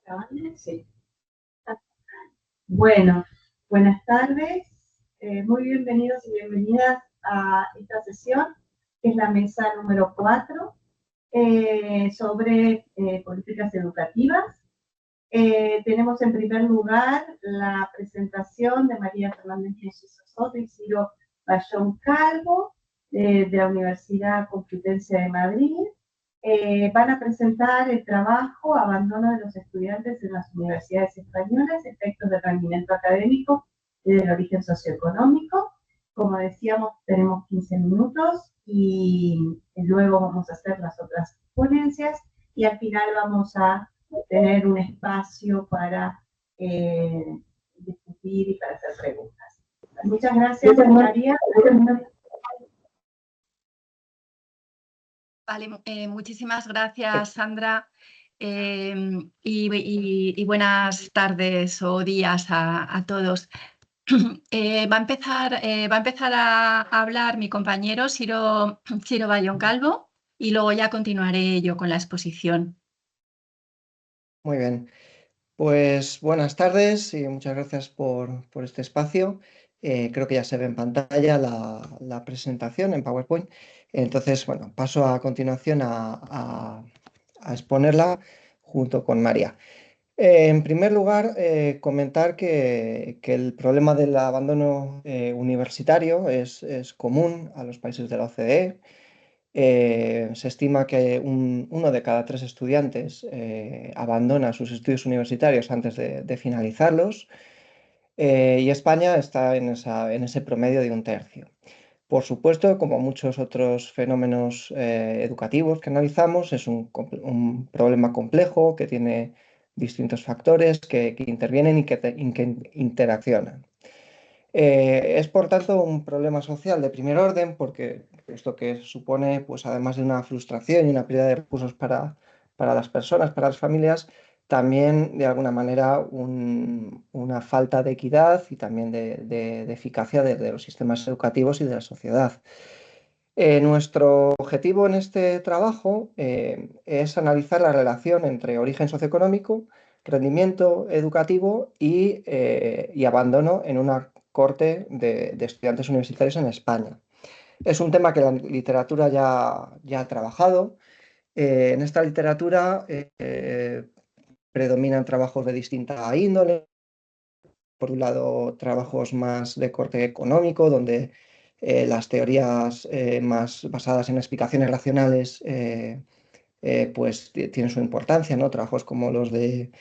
¿Grabando? Sí. Bueno, buenas tardes, muy bienvenidos y bienvenidas a esta sesión, que es la mesa número 4 sobre políticas educativas. Tenemos en primer lugar la presentación de María Fernández Soto y Ciro Bayón Calvo, de la Universidad Complutense de Madrid. Van a presentar el trabajo Abandono de los estudiantes en las universidades españolas, efectos del rendimiento académico y del origen socioeconómico. Como decíamos, tenemos 15 minutos y luego vamos a hacer las otras ponencias y al final vamos a tener un espacio para discutir y para hacer preguntas. Muchas gracias, María. Vale, muchísimas gracias, Sandra, y buenas tardes o días a todos. Va a empezar a hablar mi compañero Ciro Bayón Calvo y luego ya continuaré yo con la exposición. Muy bien, pues buenas tardes y muchas gracias por este espacio. Creo que ya se ve en pantalla la presentación en PowerPoint. Entonces, bueno, paso a continuación a exponerla junto con María. En primer lugar, comentar que el problema del abandono universitario es común a los países de la OCDE. Se estima que uno de cada 3 estudiantes abandona sus estudios universitarios antes de finalizarlos, y España está en ese promedio de 1/3. Por supuesto, como muchos otros fenómenos educativos que analizamos, es un problema complejo que tiene distintos factores que intervienen y que interaccionan. Es por tanto un problema social de primer orden, porque esto que supone, pues además de una frustración y una pérdida de recursos para las personas, para las familias, también de alguna manera una falta de equidad y también de eficacia de los sistemas educativos y de la sociedad. Nuestro objetivo en este trabajo es analizar la relación entre origen socioeconómico, rendimiento educativo y abandono en una corte de estudiantes universitarios en España. Es un tema que la literatura ya ha trabajado. En esta literatura predominan trabajos de distinta índole. Por un lado, trabajos más de corte económico, donde las teorías más basadas en explicaciones racionales pues tienen su importancia, ¿no? Trabajos como los de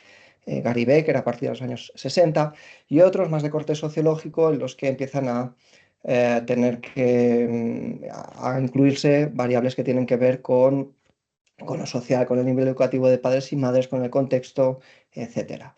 Gary Becker a partir de los años 60 y otros más de corte sociológico en los que empiezan a tener que a incluirse variables que tienen que ver con lo social, con el nivel educativo de padres y madres, con el contexto, etcétera.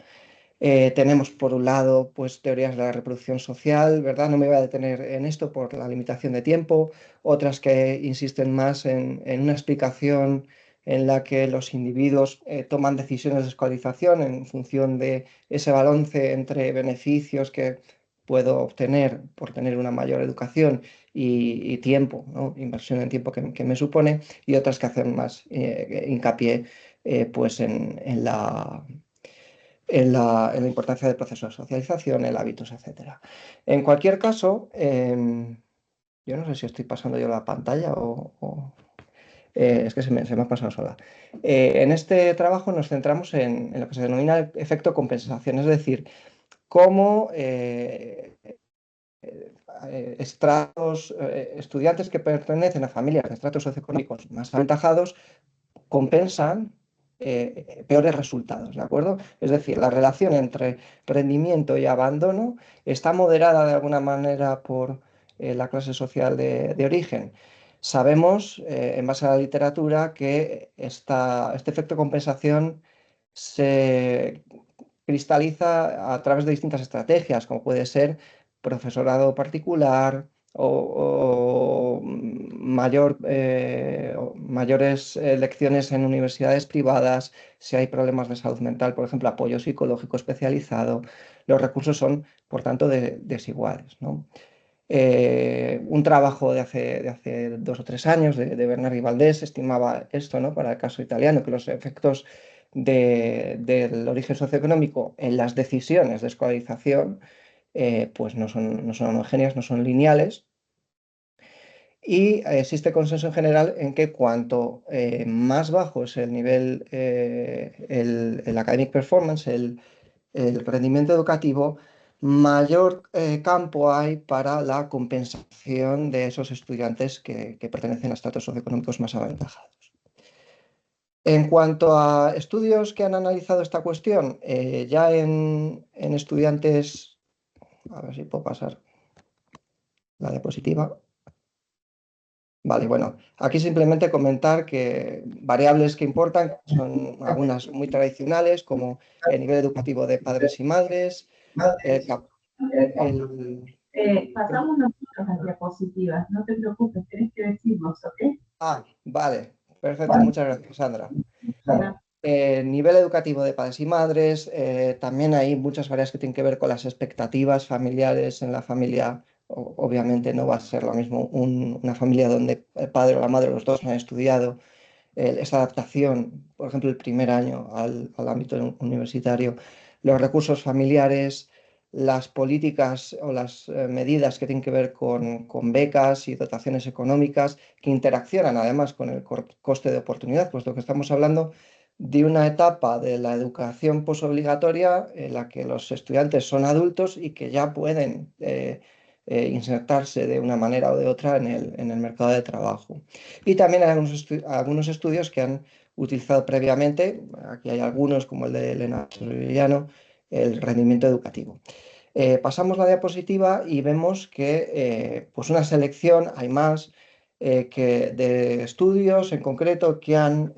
Tenemos por un lado pues teorías de la reproducción social, ¿verdad? No me voy a detener en esto por la limitación de tiempo, otras que insisten más en una explicación en la que los individuos toman decisiones de escolarización en función de ese balance entre beneficios que puedo obtener por tener una mayor educación y tiempo, ¿no? Inversión en tiempo que me supone, y otras que hacen más hincapié pues en la importancia del proceso de socialización, el hábitos, etc. En cualquier caso, yo no sé si estoy pasando yo la pantalla es que se me ha pasado sola. En este trabajo nos centramos en lo que se denomina el efecto compensación, es decir, cómo estudiantes que pertenecen a familias de estratos socioeconómicos más aventajados compensan peores resultados, ¿de acuerdo? Es decir, la relación entre rendimiento y abandono está moderada de alguna manera por la clase social de origen. Sabemos, en base a la literatura, que este efecto de compensación se cristaliza a través de distintas estrategias, como puede ser profesorado particular o mayores lecciones en universidades privadas, si hay problemas de salud mental, por ejemplo, apoyo psicológico especializado. Los recursos son, por tanto, desiguales, ¿no? Un trabajo de hace 2 o 3 años de Bernardi Valdés estimaba esto, ¿no? Para el caso italiano, que los efectos del origen socioeconómico en las decisiones de escolarización, pues no son homogéneas, no son lineales. Y existe consenso en general en que cuanto más bajo es el nivel, el academic performance, el rendimiento educativo, mayor campo hay para la compensación de esos estudiantes que pertenecen a estratos socioeconómicos más aventajados. En cuanto a estudios que han analizado esta cuestión, ya en estudiantes, a ver si puedo pasar la diapositiva. Vale, bueno, aquí simplemente comentar que variables que importan son algunas muy tradicionales, como el nivel educativo de padres y madres, Pasamos nosotros las diapositivas, no te preocupes, tenés que decirnos, ¿ok? Vale, perfecto, muchas gracias, Sandra. Nivel educativo de padres y madres, también hay muchas variables que tienen que ver con las expectativas familiares en la familia. Obviamente no va a ser lo mismo una familia donde el padre o la madre, los dos han estudiado, esa adaptación, por ejemplo, el primer año al ámbito universitario, los recursos familiares, las políticas o las medidas que tienen que ver con becas y dotaciones económicas que interaccionan además con el coste de oportunidad, puesto que estamos hablando de una etapa de la educación posobligatoria en la que los estudiantes son adultos y que ya pueden insertarse de una manera o de otra en el mercado de trabajo. Y también hay algunos estudios que han utilizado previamente, aquí hay algunos como el de Elena Soriano, el rendimiento educativo. Pasamos la diapositiva y vemos que pues una selección, hay más, de estudios en concreto que han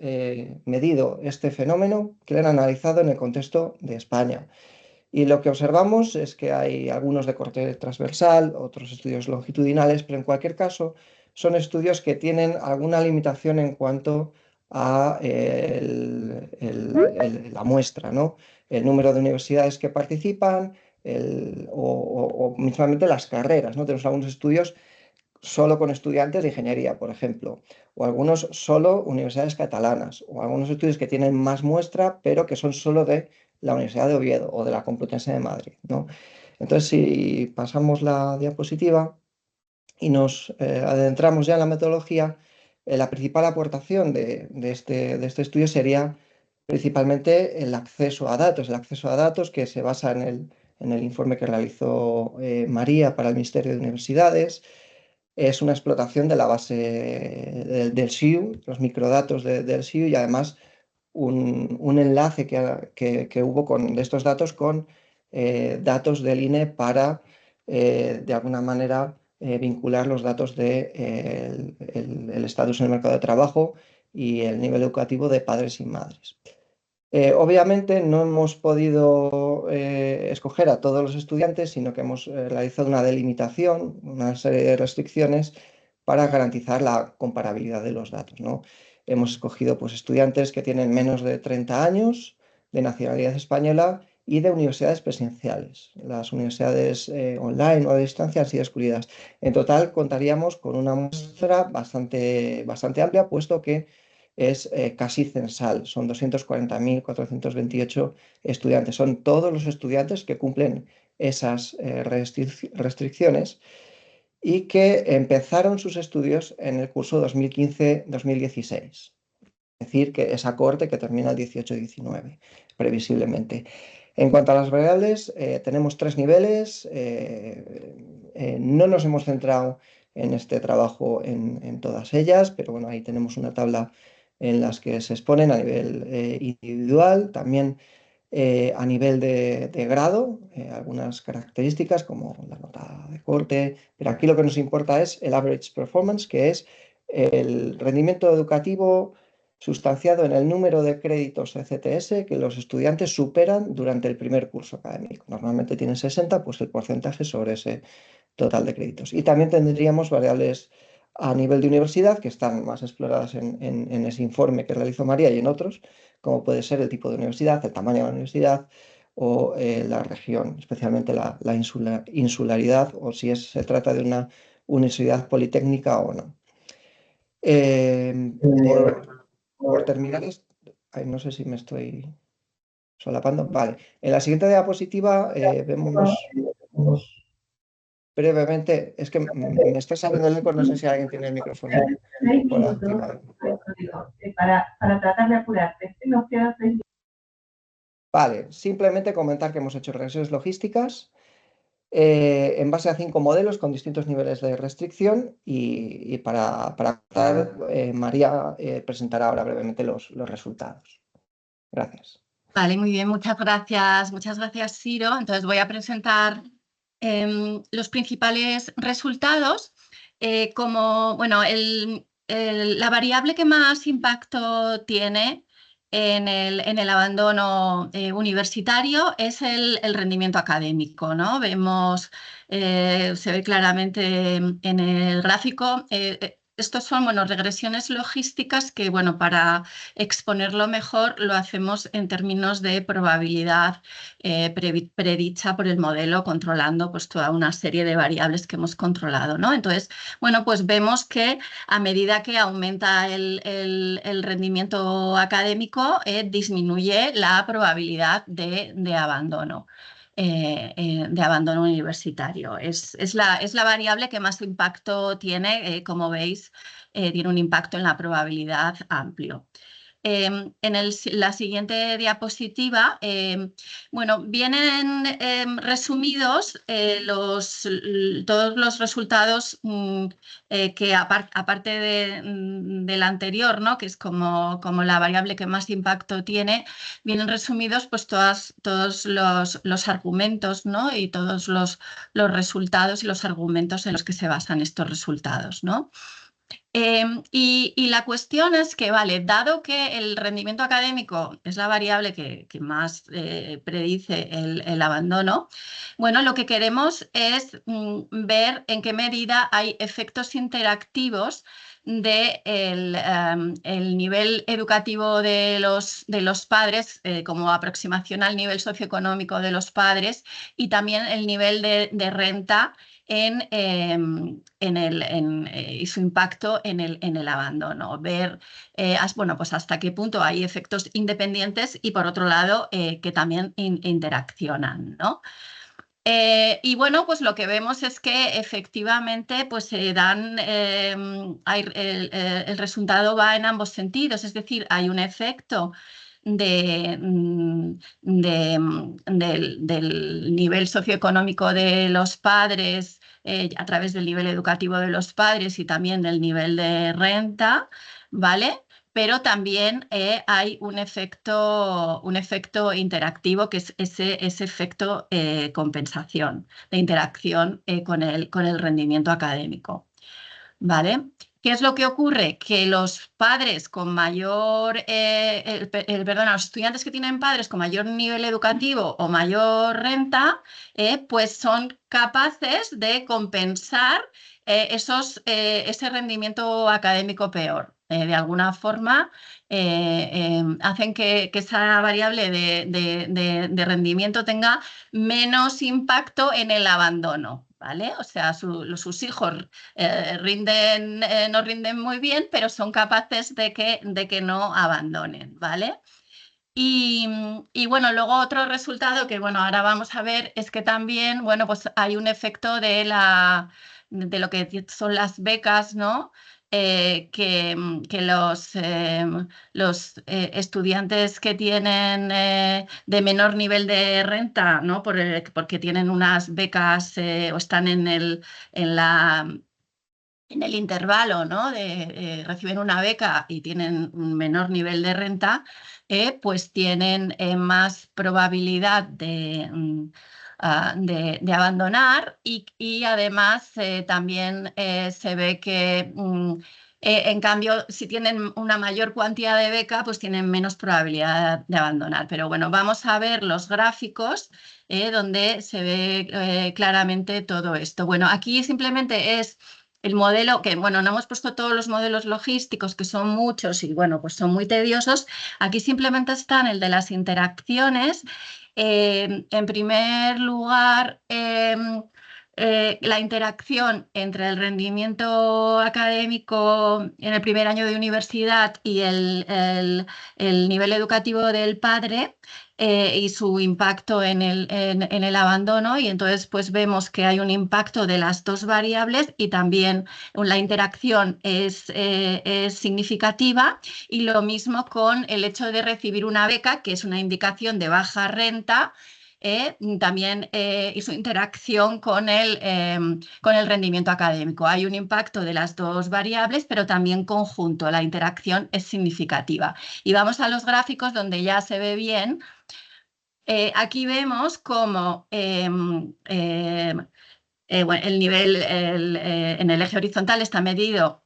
medido este fenómeno, que lo han analizado en el contexto de España. Y lo que observamos es que hay algunos de corte transversal, otros estudios longitudinales, pero en cualquier caso son estudios que tienen alguna limitación en cuanto a la muestra, ¿no? El número de universidades que participan o mismamente las carreras, ¿no? Tenemos algunos estudios solo con estudiantes de ingeniería, por ejemplo, o algunos solo universidades catalanas, o algunos estudios que tienen más muestra, pero que son solo de la Universidad de Oviedo o de la Complutense de Madrid, ¿no? Entonces, si pasamos la diapositiva y nos adentramos ya en la metodología, la principal aportación de este estudio sería principalmente el acceso a datos que se basa en el informe que realizó María para el Ministerio de Universidades. Es una explotación de la base del SIU, los microdatos del SIU y además un enlace que hubo de estos datos con datos del INE para, de alguna manera, vincular los datos de el estatus en el mercado de trabajo y el nivel educativo de padres y madres. Obviamente no hemos podido escoger a todos los estudiantes, sino que hemos realizado una delimitación, una serie de restricciones para garantizar la comparabilidad de los datos, ¿no? Hemos escogido pues, estudiantes que tienen menos de 30 años, de nacionalidad española y de universidades presenciales. Las universidades online o a distancia han sido excluidas. En total contaríamos con una muestra bastante amplia, puesto que es casi censal, son 240.428 estudiantes. Son todos los estudiantes que cumplen esas restricciones y que empezaron sus estudios en el curso 2015-2016. Es decir, que esa cohorte que termina el 18-19, previsiblemente. En cuanto a las variables, tenemos 3 niveles. No nos hemos centrado en este trabajo en todas ellas, pero bueno, ahí tenemos una tabla en las que se exponen a nivel individual, también a nivel de grado, algunas características como la nota de corte, pero aquí lo que nos importa es el average performance, que es el rendimiento educativo sustanciado en el número de créditos ECTS que los estudiantes superan durante el primer curso académico. Normalmente tienen 60, pues el porcentaje sobre ese total de créditos. Y también tendríamos variables a nivel de universidad que están más exploradas en ese informe que realizó María y en otros, como puede ser el tipo de universidad, el tamaño de la universidad o la región, especialmente la insularidad o si se trata de una universidad politécnica o no. Por terminar, Ay, no sé si me estoy solapando. Vale. En la siguiente diapositiva vemos brevemente, es que me está saliendo el eco, no sé si alguien tiene el micrófono 6 por minutos, activado. para tratar de apurarte. Nos quedan 6 minutos. Vale, simplemente comentar que hemos hecho regresiones logísticas en base a 5 modelos con distintos niveles de restricción y para empezar, María presentará ahora brevemente los resultados. Gracias. Vale, muy bien, muchas gracias, Ciro. Entonces voy a presentar los principales resultados. Bueno, la variable que más impacto tiene en el abandono universitario es el rendimiento académico, ¿no? Vemos, se ve claramente en el gráfico. Estos son, bueno, regresiones logísticas que, bueno, para exponerlo mejor lo hacemos en términos de probabilidad predicha por el modelo, controlando pues toda una serie de variables que hemos controlado, ¿no? Entonces, bueno, pues vemos que a medida que aumenta el rendimiento académico, disminuye la probabilidad de abandono. De abandono universitario. Es la variable que más impacto tiene, como veis, tiene un impacto en la probabilidad amplio. En la siguiente diapositiva, bueno, vienen resumidos todos los resultados que aparte del anterior, ¿no? Que es como la variable que más impacto tiene, vienen resumidos pues todos los argumentos, ¿no? Y todos los resultados y los argumentos en los que se basan estos resultados, ¿no? Y la cuestión es que, vale, dado que el rendimiento académico es la variable que más predice el abandono, bueno, lo que queremos es ver en qué medida hay efectos interactivos el nivel educativo de los padres, como aproximación al nivel socioeconómico de los padres, y también el nivel de renta y su impacto en el abandono. Ver bueno, pues hasta qué punto hay efectos independientes y, por otro lado, que también interaccionan, ¿no? Y bueno, pues lo que vemos es que efectivamente pues se dan, el resultado va en ambos sentidos, es decir, hay un efecto del nivel socioeconómico de los padres a través del nivel educativo de los padres y también del nivel de renta, ¿vale? Pero también hay un efecto interactivo, que es ese efecto compensación, de interacción con el rendimiento académico, ¿vale? ¿Qué es lo que ocurre? Que los padres con mayor, perdón, los estudiantes que tienen padres con mayor nivel educativo o mayor renta, pues son capaces de compensar ese rendimiento académico peor. De alguna forma, hacen que esa variable de rendimiento tenga menos impacto en el abandono, ¿vale? O sea, sus hijos no rinden muy bien, pero son capaces de que no abandonen, ¿vale? Y bueno, luego otro resultado que, bueno, ahora vamos a ver es que también, bueno, pues hay un efecto de lo que son las becas, ¿no? Que los estudiantes que tienen de menor nivel de renta, ¿no? Porque tienen unas becas o están en el intervalo, ¿no? Reciben una beca y tienen un menor nivel de renta, pues tienen más probabilidad de abandonar y además también se ve que en cambio, si tienen una mayor cantidad de beca, pues tienen menos probabilidad de abandonar. Pero bueno, vamos a ver los gráficos donde se ve claramente todo esto. Bueno, aquí simplemente es el modelo, que bueno, no hemos puesto todos los modelos logísticos, que son muchos y bueno, pues son muy tediosos. Aquí simplemente están el de las interacciones. En primer lugar, la interacción entre el rendimiento académico en el primer año de universidad y el nivel educativo del padre y su impacto en el abandono, y entonces pues vemos que hay un impacto de las dos variables y también la interacción es significativa, y lo mismo con el hecho de recibir una beca, que es una indicación de baja renta, también y su interacción con el rendimiento académico. Hay un impacto de las dos variables, pero también conjunto, la interacción es significativa. Y vamos a los gráficos donde ya se ve bien. Aquí vemos cómo bueno, el nivel en el eje horizontal está medido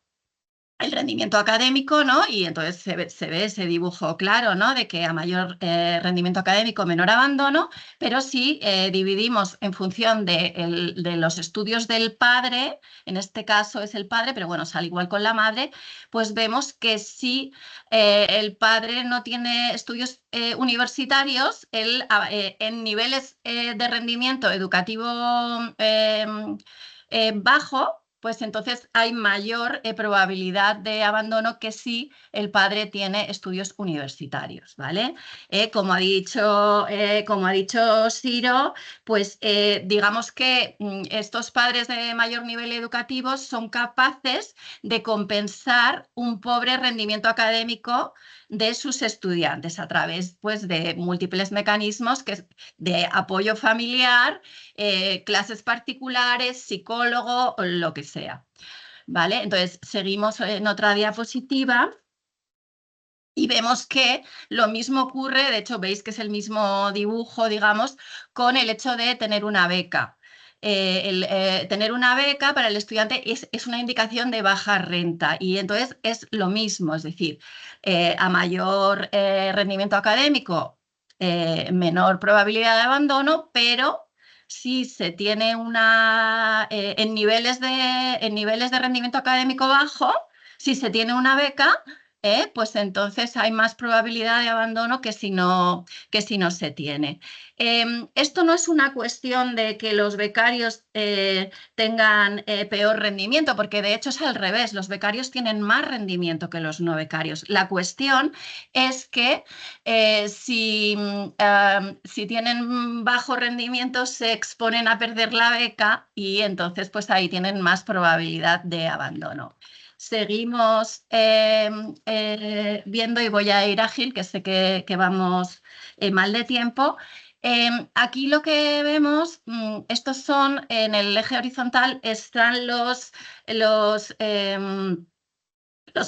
el rendimiento académico, ¿no? Y entonces se ve ese dibujo claro, ¿no? De que a mayor rendimiento académico, menor abandono, pero si dividimos en función de los estudios del padre, en este caso es el padre, pero bueno, sale igual con la madre, pues vemos que si el padre no tiene estudios universitarios, en niveles de rendimiento educativo bajo, pues entonces hay mayor probabilidad de abandono que si el padre tiene estudios universitarios, ¿vale? Como ha dicho Ciro, pues digamos que estos padres de mayor nivel educativo son capaces de compensar un pobre rendimiento académico de sus estudiantes a través, pues, de múltiples mecanismos de apoyo familiar, clases particulares, psicólogo o lo que sea, ¿vale? Entonces, seguimos en otra diapositiva y vemos que lo mismo ocurre, de hecho, veis que es el mismo dibujo, digamos, con el hecho de tener una beca. Tener una beca para el estudiante es una indicación de baja renta, y entonces es lo mismo, es decir, a mayor rendimiento académico, menor probabilidad de abandono, pero si se tiene en niveles de rendimiento académico bajo, si se tiene una beca, pues entonces hay más probabilidad de abandono que si no se tiene. Esto no es una cuestión de que los becarios tengan peor rendimiento, porque de hecho es al revés, los becarios tienen más rendimiento que los no becarios. La cuestión es que si tienen bajo rendimiento se exponen a perder la beca, y entonces pues ahí tienen más probabilidad de abandono. Seguimos viendo, y voy a ir ágil, que sé que vamos mal de tiempo. Aquí lo que vemos, estos son, en el eje horizontal están los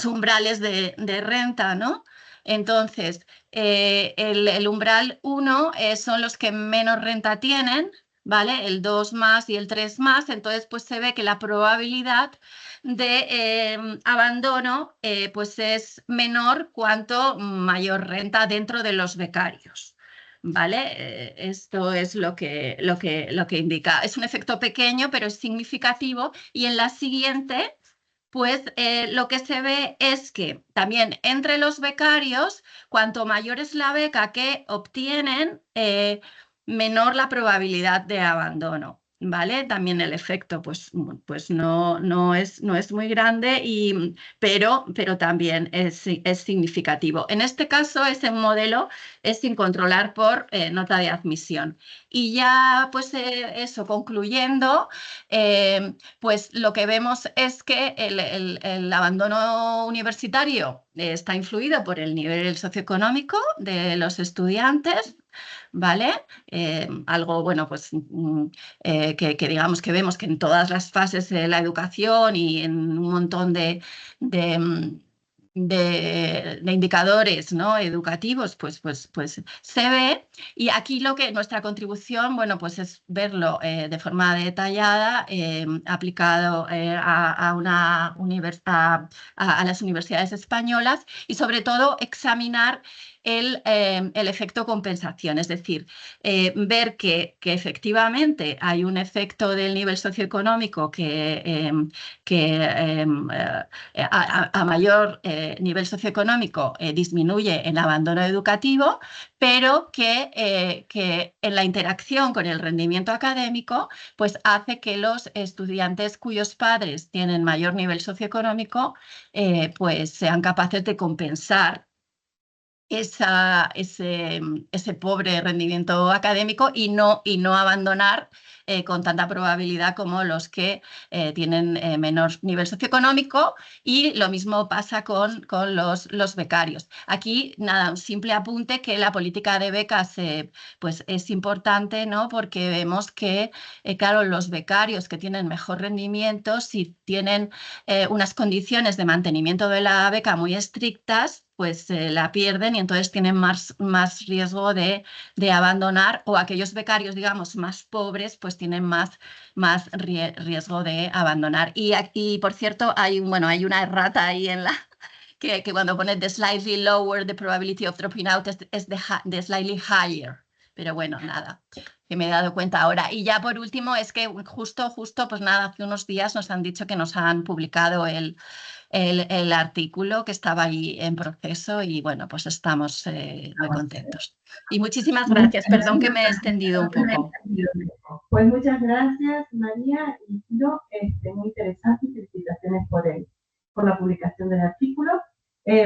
umbrales de renta, ¿no? Entonces, el umbral 1 son los que menos renta tienen, ¿vale? El 2 más y el 3 más. Entonces, pues se ve que la probabilidad de abandono pues es menor cuanto mayor renta dentro de los becarios, ¿vale? Esto es lo que indica. Es un efecto pequeño, pero es significativo, y en la siguiente pues lo que se ve es que también entre los becarios, cuanto mayor es la beca que obtienen, menor la probabilidad de abandono, ¿vale? También el efecto pues no es muy grande, pero también es significativo. En este caso, ese modelo es sin controlar por nota de admisión. Y ya, pues eso, concluyendo, pues lo que vemos es que el abandono universitario está influido por el nivel socioeconómico de los estudiantes, ¿vale? Algo, bueno, pues que digamos que vemos que en todas las fases de la educación y en un montón de indicadores, ¿no?, educativos, pues se ve. Y aquí nuestra contribución, bueno, pues es verlo de forma detallada, aplicado a las universidades españolas, y sobre todo examinar el efecto compensación, es decir, ver que efectivamente hay un efecto del nivel socioeconómico que a mayor nivel socioeconómico disminuye en abandono educativo, pero que en la interacción con el rendimiento académico pues hace que los estudiantes cuyos padres tienen mayor nivel socioeconómico pues sean capaces de compensar ese pobre rendimiento académico y no abandonar con tanta probabilidad como los que tienen menor nivel socioeconómico, y lo mismo pasa con los becarios. Aquí, nada, un simple apunte que la política de becas pues es importante, ¿no? Porque vemos que, claro, los becarios que tienen mejor rendimiento, si tienen unas condiciones de mantenimiento de la beca muy estrictas, pues la pierden y entonces tienen más riesgo de abandonar, o aquellos becarios, digamos, más pobres, pues tienen más riesgo de abandonar. Y por cierto, hay una errata ahí en la que cuando pones the slightly lower, the probability of dropping out es the slightly higher. Pero bueno, nada, que me he dado cuenta ahora. Y ya por último, es que justo, pues nada, hace unos días nos han dicho que nos han publicado el artículo, que estaba ahí en proceso, y bueno, pues estamos muy contentos. Y muchísimas gracias, perdón que me he extendido un poco. Pues muchas gracias, María y Ciro, muy interesante, y felicitaciones por la publicación del artículo.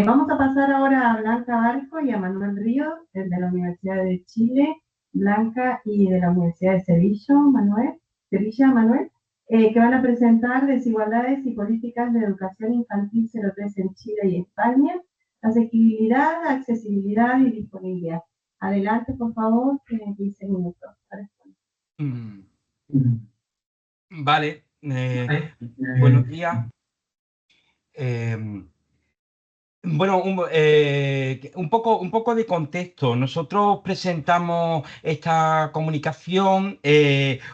Vamos a pasar ahora a Blanca Barco y a Manuel Ríos, de la Universidad de Chile, Blanca, y de la Universidad de Sevilla, Manuel, que van a presentar desigualdades y políticas de educación infantil 03 en Chile y España, asequibilidad, accesibilidad y disponibilidad. Adelante, por favor, 15 minutos. Vale, buenos días. Bueno, un poco de contexto. Nosotros presentamos esta comunicación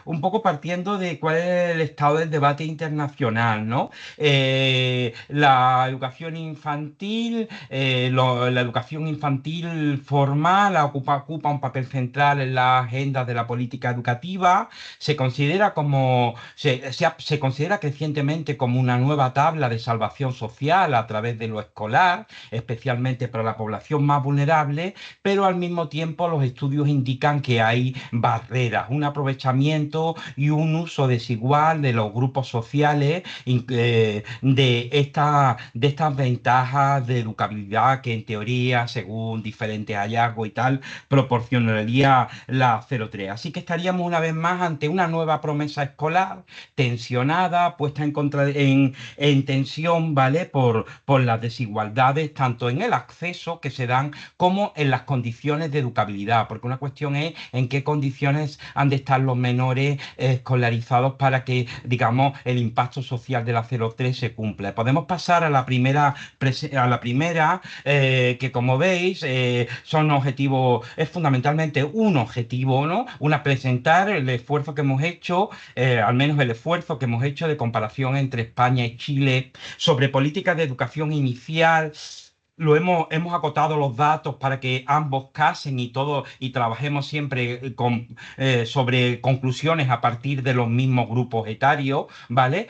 un poco partiendo de cuál es el estado del debate internacional, ¿no? La educación infantil, la educación infantil formal ocupa un papel central en la agenda de la política educativa. Se considera se considera crecientemente como una nueva tabla de salvación social a través de lo escolar, especialmente para la población más vulnerable, pero al mismo tiempo los estudios indican que hay barreras, un aprovechamiento y un uso desigual de los grupos sociales de estas ventajas de educabilidad que en teoría, según diferentes hallazgos y tal, proporcionaría la 03. Así que estaríamos una vez más ante una nueva promesa escolar tensionada, puesta en tensión, ¿vale? Por las desigualdades, tanto en el acceso que se dan como en las condiciones de educabilidad, porque una cuestión es en qué condiciones han de estar los menores escolarizados para que, digamos, el impacto social de la 03 se cumpla. Podemos pasar a la primera, que como veis son objetivos, es fundamentalmente un objetivo, ¿no? Presentar el esfuerzo que hemos hecho, al menos el esfuerzo que hemos hecho de comparación entre España y Chile sobre políticas de educación inicial. Hemos acotado los datos para que ambos casen y trabajemos siempre sobre conclusiones a partir de los mismos grupos etarios, ¿vale?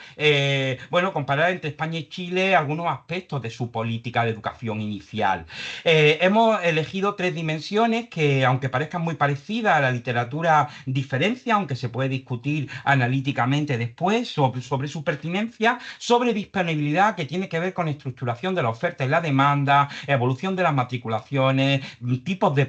Comparar entre España y Chile algunos aspectos de su política de educación inicial. Hemos elegido 3 dimensiones que, aunque parezcan muy parecidas, a la literatura diferencia, aunque se puede discutir analíticamente después sobre su pertinencia, sobre disponibilidad, que tiene que ver con estructuración de la oferta y la demanda, evolución de las matriculaciones, tipos de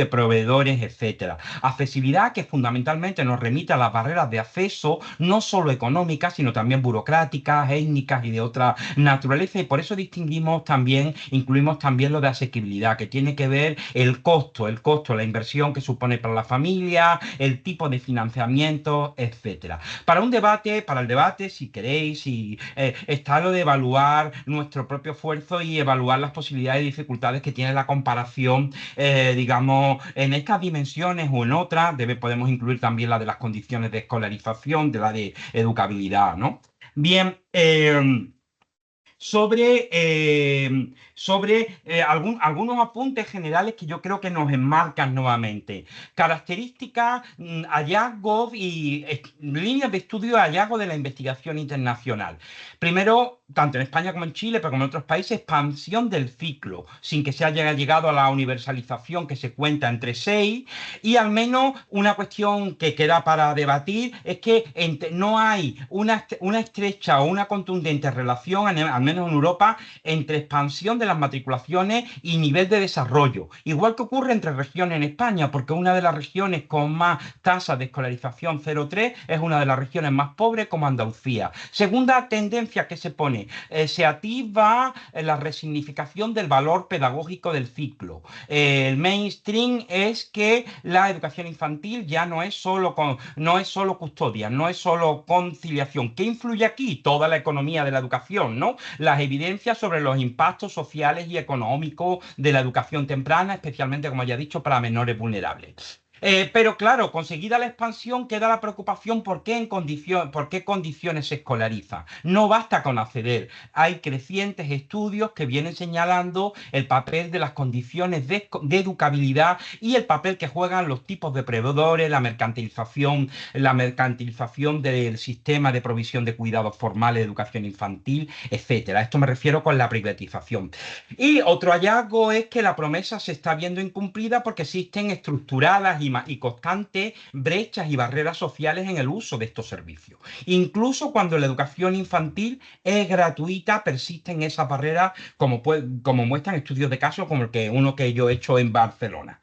proveedores, etcétera. Accesibilidad, que fundamentalmente nos remite a las barreras de acceso, no solo económicas, sino también burocráticas, étnicas y de otra naturaleza, y por eso incluimos también lo de asequibilidad, que tiene que ver el costo, la inversión que supone para la familia, el tipo de financiamiento, etcétera. Para el debate, si queréis, está lo de evaluar nuestro propio esfuerzo y evaluar las posibilidades y dificultades que tiene la comparación, digamos, en estas dimensiones o en otras. Podemos incluir también la de las condiciones de escolarización, de la de educabilidad, ¿no? Bien, sobre sobre algunos apuntes generales que yo creo que nos enmarcan nuevamente. Características, hallazgos y líneas de estudio de hallazgos de la investigación internacional. Primero, tanto en España como en Chile, pero como en otros países, expansión del ciclo, sin que se haya llegado a la universalización que se cuenta entre 6, y al menos una cuestión que queda para debatir es que no hay una estrecha o una contundente relación, al menos en Europa, entre expansión de las matriculaciones y nivel de desarrollo. Igual que ocurre entre regiones en España, porque una de las regiones con más tasa de escolarización 0,3 es una de las regiones más pobres como Andalucía. Segunda tendencia que se pone, se activa la resignificación del valor pedagógico del ciclo. El mainstream es que la educación infantil ya no es solo custodia, no es solo conciliación. ¿Qué influye aquí? Toda la economía de la educación, ¿no? Las evidencias sobre los impactos sociales y económicos de la educación temprana, especialmente, como ya he dicho, para menores vulnerables. Pero claro, conseguida la expansión, queda la preocupación por qué condiciones se escolariza. No basta con acceder. Hay crecientes estudios que vienen señalando el papel de las condiciones de educabilidad y el papel que juegan los tipos de proveedores, la mercantilización del sistema de provisión de cuidados formales de educación infantil, etcétera. A esto me refiero con la privatización. Y otro hallazgo es que la promesa se está viendo incumplida porque existen estructuradas y constantes brechas y barreras sociales en el uso de estos servicios. Incluso cuando la educación infantil es gratuita, persisten esas barreras, como muestran estudios de casos como uno que yo he hecho en Barcelona.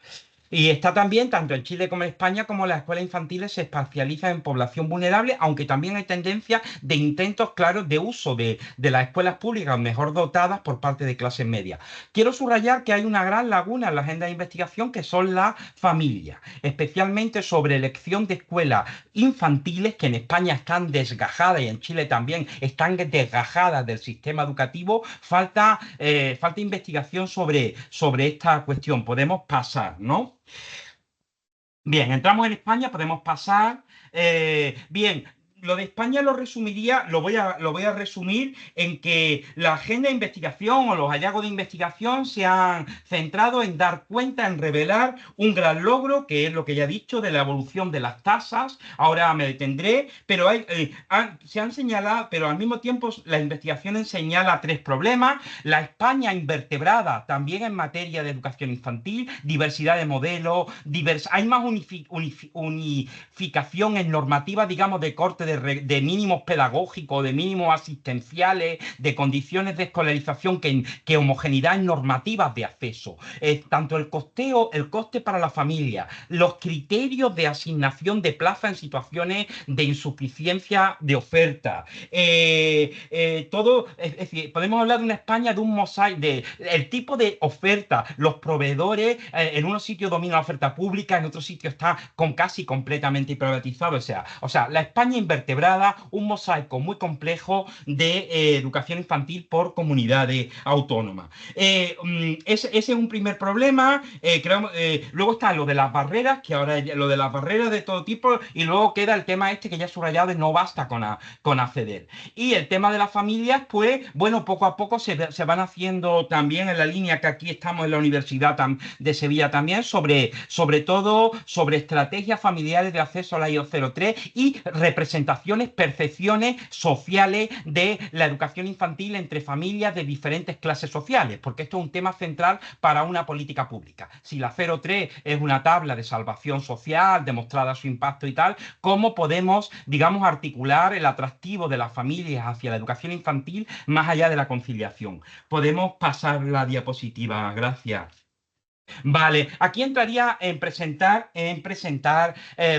Y está también, tanto en Chile como en España, como las escuelas infantiles se especializan en población vulnerable, aunque también hay tendencia de intentos claros de uso de las escuelas públicas mejor dotadas por parte de clases medias. Quiero subrayar que hay una gran laguna en la agenda de investigación que son las familias, especialmente sobre elección de escuelas infantiles que en España están desgajadas y en Chile también están desgajadas del sistema educativo. Falta investigación sobre esta cuestión. Podemos pasar, ¿no? Bien, entramos en España, podemos pasar. Bien, lo de España lo resumiría, lo voy a resumir en que la agenda de investigación o los hallazgos de investigación se han centrado en dar cuenta, en revelar un gran logro, que es lo que ya he dicho, de la evolución de las tasas. Ahora me detendré, pero se han señalado, pero al mismo tiempo la investigación señala 3 problemas. La España invertebrada, también en materia de educación infantil, diversidad de modelos, hay más unificación en normativa, digamos, de corte de mínimos pedagógicos, de mínimos asistenciales, de condiciones de escolarización que homogeneidad en normativas de acceso. Tanto el coste para la familia, los criterios de asignación de plaza en situaciones de insuficiencia de oferta. Todo, es decir, podemos hablar de una España de un mosaico, el tipo de oferta, los proveedores, en unos sitios domina la oferta pública, en otros sitios está casi completamente privatizado. O sea, la España invertebrada, un mosaico muy complejo de educación infantil por comunidades autónomas. Ese es un primer problema. Luego está lo de las barreras, que ahora lo de las barreras de todo tipo, y luego queda el tema este que ya he subrayado de no basta con acceder. Y el tema de las familias, pues, bueno, poco a poco se van haciendo también en la línea que aquí estamos en la Universidad de Sevilla también, sobre todo sobre estrategias familiares de acceso a la IO 03 y representaciones, percepciones sociales de la educación infantil entre familias de diferentes clases sociales, porque esto es un tema central para una política pública. Si la 03 es una tabla de salvación social, demostrada su impacto y tal, ¿cómo podemos, digamos, articular el atractivo de las familias hacia la educación infantil más allá de la conciliación? Podemos pasar la diapositiva, gracias. Vale, aquí entraría en presentar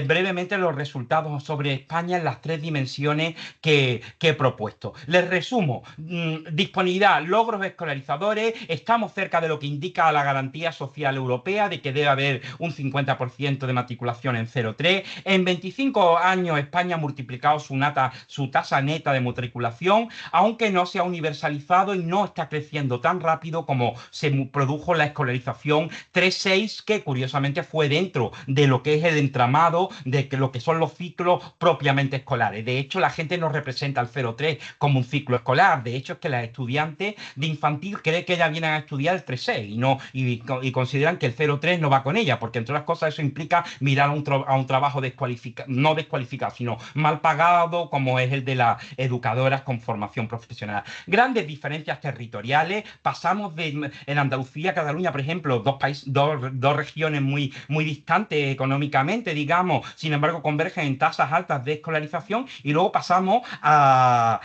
brevemente los resultados sobre España en las 3 dimensiones que he propuesto. Les resumo: disponibilidad, logros escolarizadores, estamos cerca de lo que indica la garantía social europea de que debe haber un 50% de matriculación en 0,3. En 25 años España ha multiplicado su tasa neta de matriculación, aunque no se ha universalizado y no está creciendo tan rápido como se produjo la escolarización 3-6, que curiosamente fue dentro de lo que es el entramado de lo que son los ciclos propiamente escolares. De hecho, la gente no representa el 0-3 como un ciclo escolar. De hecho, es que las estudiantes de infantil creen que ellas vienen a estudiar el 3-6 y consideran que el 0-3 no va con ella, porque entre otras cosas eso implica mirar a un trabajo no descualificado, sino mal pagado, como es el de las educadoras con formación profesional. Grandes diferencias territoriales. Pasamos en Andalucía, Cataluña, por ejemplo, dos regiones muy, muy distantes económicamente, digamos, sin embargo convergen en tasas altas de escolarización, y luego pasamos a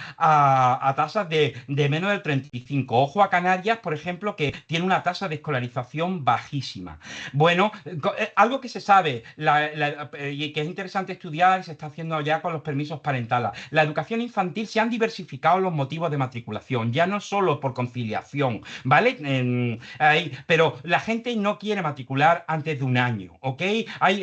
tasas de menos del 35. Ojo a Canarias, por ejemplo, que tiene una tasa de escolarización bajísima. Bueno, algo que se sabe y que es interesante estudiar y se está haciendo ya con los permisos parentales. La educación infantil, se han diversificado los motivos de matriculación, ya no solo por conciliación, ¿vale? Pero la gente no quiere matricular antes de un año, ¿ok?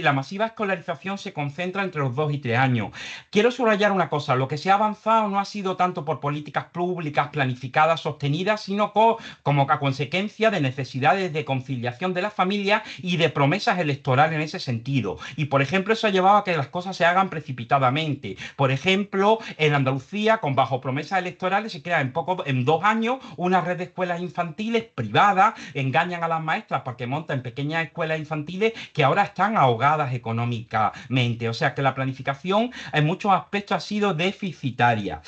La masiva escolarización se concentra entre los 2 y 3 años. Quiero subrayar una cosa: lo que se ha avanzado no ha sido tanto por políticas públicas planificadas, sostenidas, sino como a consecuencia de necesidades de conciliación de las familias y de promesas electorales en ese sentido. Y, por ejemplo, eso ha llevado a que las cosas se hagan precipitadamente. Por ejemplo, en Andalucía, bajo promesas electorales, se crea en 2 años una red de escuelas infantiles privadas, engañan a las maestras porque montan pequeñas escuelas infantiles que ahora están ahogadas económicamente. O sea que la planificación en muchos aspectos ha sido deficitaria.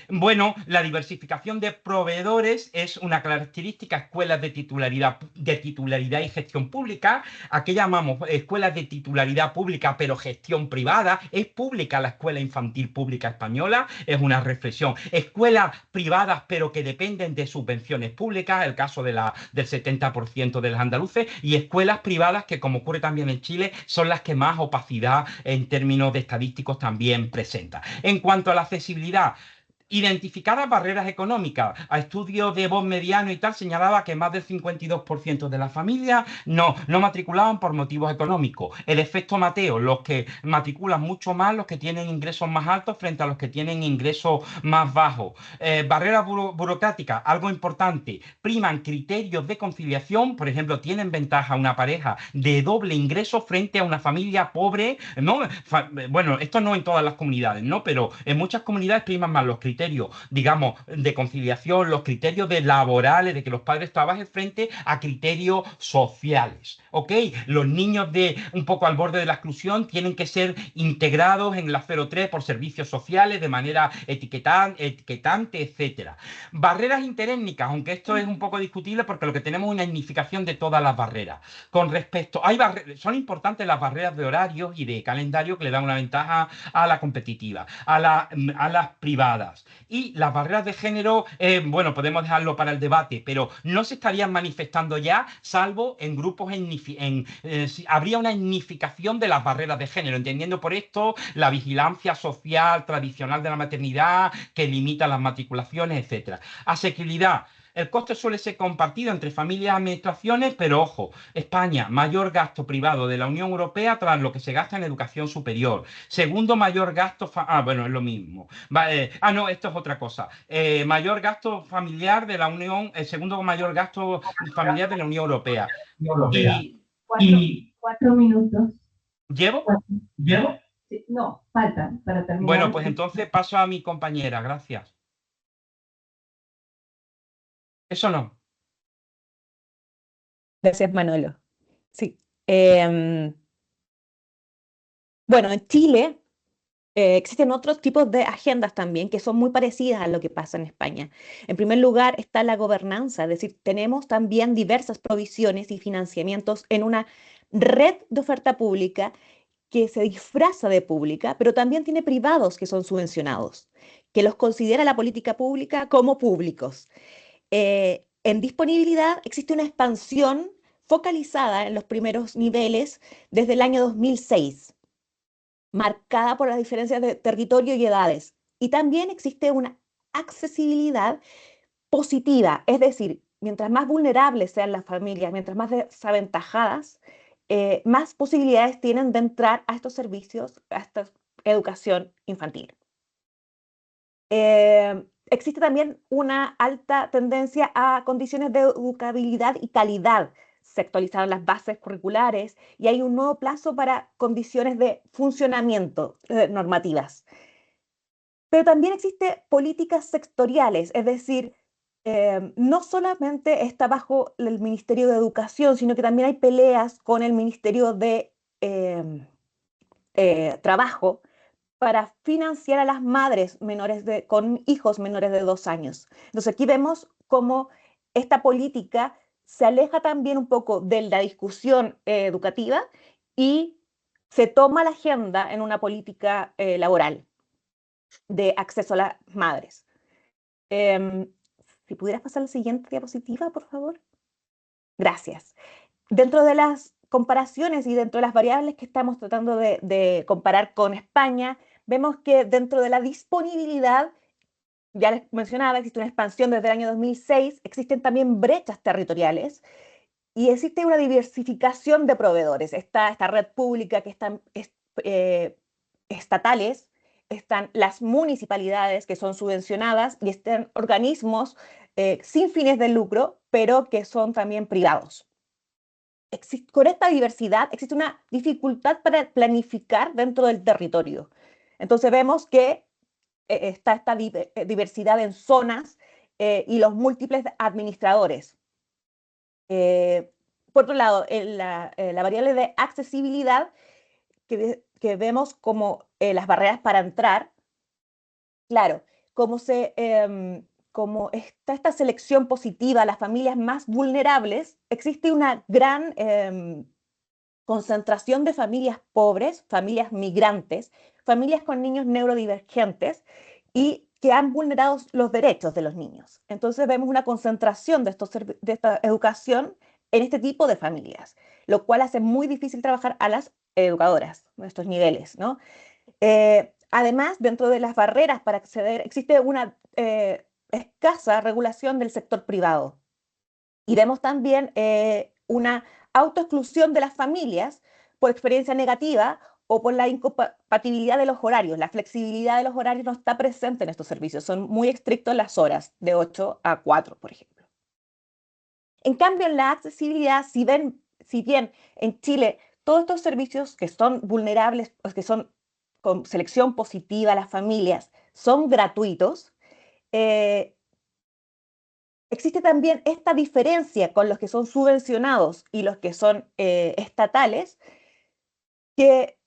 Bueno, la diversificación de proveedores es una característica. Escuelas de titularidad y gestión pública, ¿a qué llamamos escuelas de titularidad pública pero gestión privada? ¿Es pública la escuela infantil pública española? Es una reflexión. Escuelas privadas pero que dependen de subvenciones públicas, el caso del 70% de los andaluces, y escuelas privadas que, como ocurre también en Chile, son las que más opacidad en términos de estadísticos también presentan. En cuanto a la accesibilidad, identificadas barreras económicas. A estudios de voz mediano y tal señalaba que más del 52% de las familias no matriculaban por motivos económicos. El efecto Mateo: los que matriculan mucho más, los que tienen ingresos más altos frente a los que tienen ingresos más bajos. Barreras burocráticas, algo importante: priman criterios de conciliación. Por ejemplo, tienen ventaja una pareja de doble ingreso frente a una familia pobre, ¿no? Bueno, esto no en todas las comunidades, ¿no? Pero en muchas comunidades priman más los criterios, digamos, de conciliación, los criterios laborales, de que los padres trabajen, frente a criterios sociales, ¿ok? Los niños un poco al borde de la exclusión tienen que ser integrados en la 03 por servicios sociales de manera etiquetante, etcétera. Barreras interétnicas, aunque esto es un poco discutible porque lo que tenemos es una ignificación de todas las barreras. Con respecto, son importantes las barreras de horarios y de calendario, que le dan una ventaja a la competitiva, a las privadas. Y las barreras de género, bueno, podemos dejarlo para el debate, pero no se estarían manifestando ya, salvo en grupos habría una ignificación de las barreras de género, entendiendo por esto la vigilancia social tradicional de la maternidad que limita las matriculaciones, etcétera. Asequibilidad. El coste suele ser compartido entre familias y administraciones, pero ojo, España, mayor gasto privado de la Unión Europea tras lo que se gasta en educación superior. Segundo mayor gasto, bueno, es lo mismo. No, esto es otra cosa. Mayor gasto familiar de la Unión, segundo mayor gasto familiar de la Unión Europea. Y 4 minutos. ¿Llevo? Sí, no, faltan para terminar. Bueno, pues entonces paso a mi compañera, gracias. Eso no. Gracias, Manolo. Sí. Bueno, en Chile existen otros tipos de agendas también que son muy parecidas a lo que pasa en España. En primer lugar está la gobernanza, es decir, tenemos también diversas provisiones y financiamientos en una red de oferta pública que se disfraza de pública, pero también tiene privados que son subvencionados, que los considera la política pública como públicos. En disponibilidad existe una expansión focalizada en los primeros niveles desde el año 2006, marcada por las diferencias de territorio y edades. Y también existe una accesibilidad positiva, es decir, mientras más vulnerables sean las familias, mientras más desaventajadas, más posibilidades tienen de entrar a estos servicios, a esta educación infantil. existe también una alta tendencia a condiciones de educabilidad y calidad. Se actualizaron las bases curriculares y hay un nuevo plazo para condiciones de funcionamiento normativas. Pero también existen políticas sectoriales, es decir, no solamente está bajo el Ministerio de Educación, sino que también hay peleas con el Ministerio de Trabajo para financiar a las madres con hijos menores de 2 años. Entonces aquí vemos cómo esta política se aleja también un poco de la discusión educativa y se toma la agenda en una política laboral de acceso a las madres. Si pudieras pasar a la siguiente diapositiva, por favor. Gracias. Dentro de las comparaciones y dentro de las variables que estamos tratando de comparar con España, vemos que dentro de la disponibilidad, ya les mencionaba, existe una expansión desde el año 2006, existen también brechas territoriales y existe una diversificación de proveedores. Está esta red pública que están estatales, están las municipalidades que son subvencionadas y están organismos sin fines de lucro, pero que son también privados. Con esta diversidad existe una dificultad para planificar dentro del territorio. Entonces vemos que está esta diversidad en zonas y los múltiples administradores. Por otro lado, la variable de accesibilidad, que vemos como las barreras para entrar, claro, como está esta selección positiva a las familias más vulnerables, existe una gran concentración de familias pobres, familias migrantes, familias con niños neurodivergentes y que han vulnerado los derechos de los niños. Entonces vemos una concentración de esta educación en este tipo de familias, lo cual hace muy difícil trabajar a las educadoras de estos niveles, ¿no? Además, dentro de las barreras para acceder, existe una escasa regulación del sector privado. Y vemos también una autoexclusión de las familias por experiencia negativa o por la incompatibilidad de los horarios. La flexibilidad de los horarios no está presente en estos servicios. Son muy estrictos las horas, de 8 a 4, por ejemplo. En cambio, en la accesibilidad, si bien en Chile todos estos servicios que son vulnerables, que son con selección positiva a las familias, son gratuitos, existe también esta diferencia con los que son subvencionados y los que son estatales, que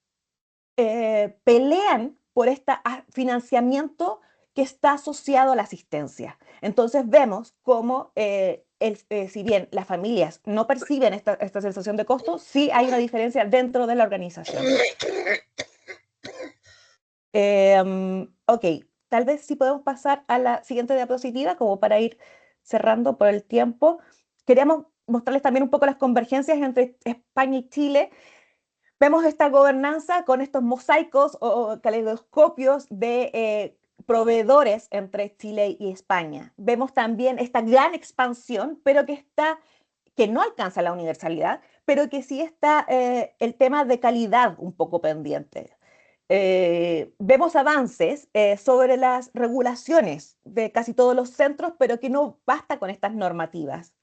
pelean por este financiamiento que está asociado a la asistencia. Entonces vemos cómo, si bien las familias no perciben esta sensación de costo, sí hay una diferencia dentro de la organización. Ok, tal vez sí podemos pasar a la siguiente diapositiva como para ir cerrando por el tiempo. Queríamos mostrarles también un poco las convergencias entre España y Chile. Vemos esta gobernanza con estos mosaicos o caleidoscopios de proveedores entre Chile y España. Vemos también esta gran expansión, pero que no alcanza la universalidad, pero que sí está el tema de calidad un poco pendiente. Vemos avances sobre las regulaciones de casi todos los centros, pero que no basta con estas normativas.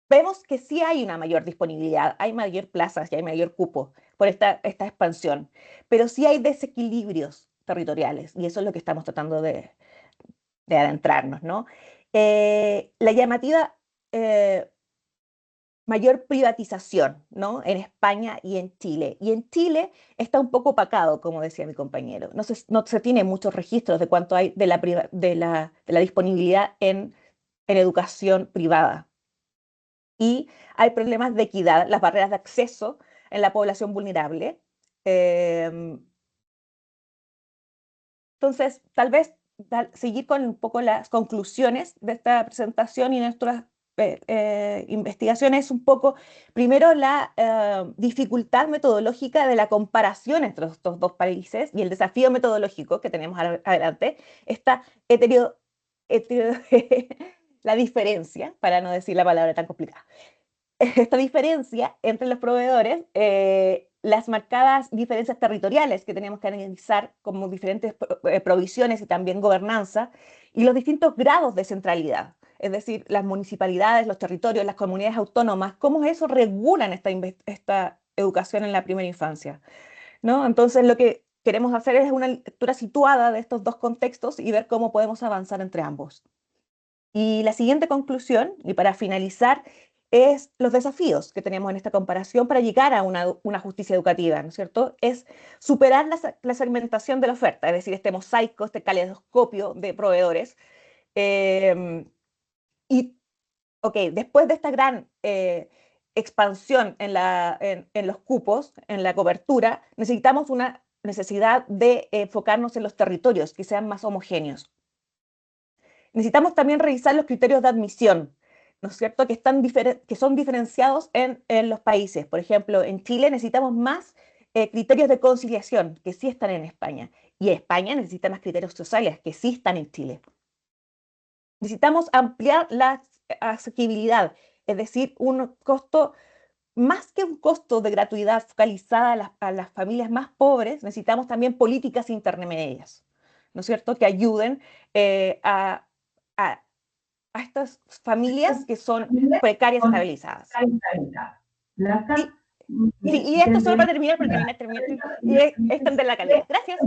Vemos que sí hay una mayor disponibilidad, hay mayor plazas y hay mayor cupo por esta expansión, pero sí hay desequilibrios territoriales y eso es lo que estamos tratando de adentrarnos, ¿no? La llamativa mayor privatización, ¿no? En España y en Chile. Y en Chile está un poco opacado, como decía mi compañero. No se tiene muchos registros de cuánto hay de la disponibilidad en educación privada. Y hay problemas de equidad, las barreras de acceso en la población vulnerable. Entonces, tal vez seguir con un poco las conclusiones de esta presentación y nuestras investigaciones, un poco, primero, la dificultad metodológica de la comparación entre estos dos países y el desafío metodológico que tenemos adelante, esta la diferencia, para no decir la palabra tan complicada, esta diferencia entre los proveedores las marcadas diferencias territoriales que tenemos que analizar como diferentes provisiones y también gobernanza, y los distintos grados de centralidad, es decir, las municipalidades, los territorios, las comunidades autónomas, cómo eso regulan esta educación en la primera infancia, ¿no? Entonces, lo que queremos hacer es una lectura situada de estos dos contextos y ver cómo podemos avanzar entre ambos. Y la siguiente conclusión, y para finalizar, es los desafíos que tenemos en esta comparación para llegar a una justicia educativa, ¿no es cierto? Es superar la segmentación de la oferta, es decir, este mosaico, este caleidoscopio de proveedores. Y, ok, después de esta gran expansión en los cupos, en la cobertura, necesitamos una necesidad de enfocarnos en los territorios que sean más homogéneos. Necesitamos también revisar los criterios de admisión, ¿no es cierto?, que son diferenciados en los países. Por ejemplo, en Chile necesitamos más criterios de conciliación, que sí están en España, y España necesita más criterios sociales, que sí están en Chile. Necesitamos ampliar la asequibilidad, es decir, un costo, más que un costo de gratuidad focalizada a las familias más pobres, necesitamos también políticas intermedias, ¿no es cierto?, que ayuden a estas familias que son precarias estabilizadas. Y esto solo para terminar, y extender la calidad. Gracias.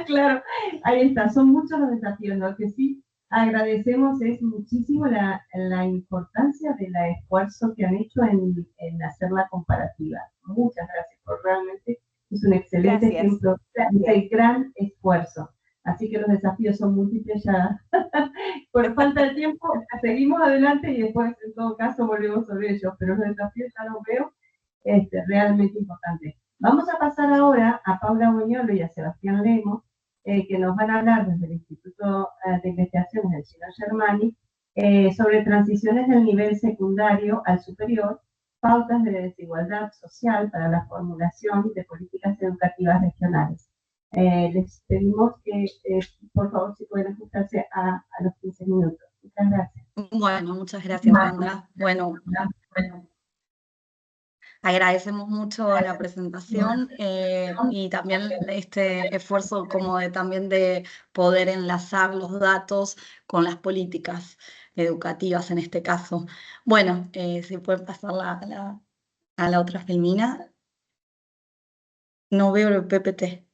Claro, ahí está, son muchos los desafíos. Lo que sí agradecemos es muchísimo la importancia del esfuerzo que han hecho en hacer la comparativa. Muchas gracias, por realmente es un excelente ejemplo de gran esfuerzo. Así que los desafíos son múltiples ya. Por falta de tiempo, seguimos adelante y después, en todo caso, volvemos sobre ellos. Pero los desafíos ya los veo realmente importantes. Vamos a pasar ahora a Paula Buñolo y a Sebastián Lemos, que nos van a hablar desde el Instituto de Investigaciones del Gino Germani sobre transiciones del nivel secundario al superior, pautas de desigualdad social para la formulación de políticas educativas regionales. Les pedimos que, por favor, si pueden ajustarse a los 15 minutos. Muchas gracias. Bueno, muchas gracias, Sandra. Bueno, agradecemos mucho la presentación y también este esfuerzo también de poder enlazar los datos con las políticas educativas en este caso. Bueno, si pueden pasar a la otra filmina. No veo el PPT.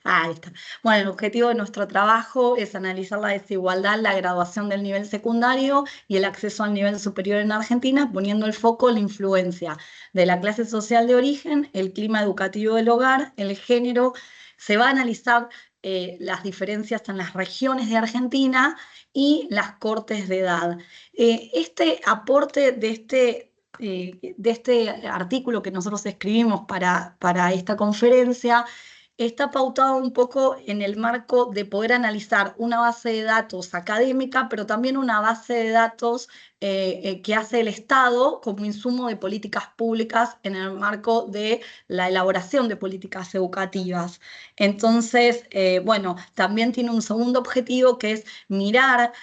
Ahí está. Bueno, el objetivo de nuestro trabajo es analizar la desigualdad, la graduación del nivel secundario y el acceso al nivel superior en Argentina, poniendo el foco en la influencia de la clase social de origen, el clima educativo del hogar, el género. Se va a analizar las diferencias en las regiones de Argentina y las cortes de edad. Este aporte de este artículo que nosotros escribimos para esta conferencia está pautado un poco en el marco de poder analizar una base de datos académica, pero también una base de datos que hace el Estado como insumo de políticas públicas en el marco de la elaboración de políticas educativas. Entonces, bueno, también tiene un segundo objetivo que es mirar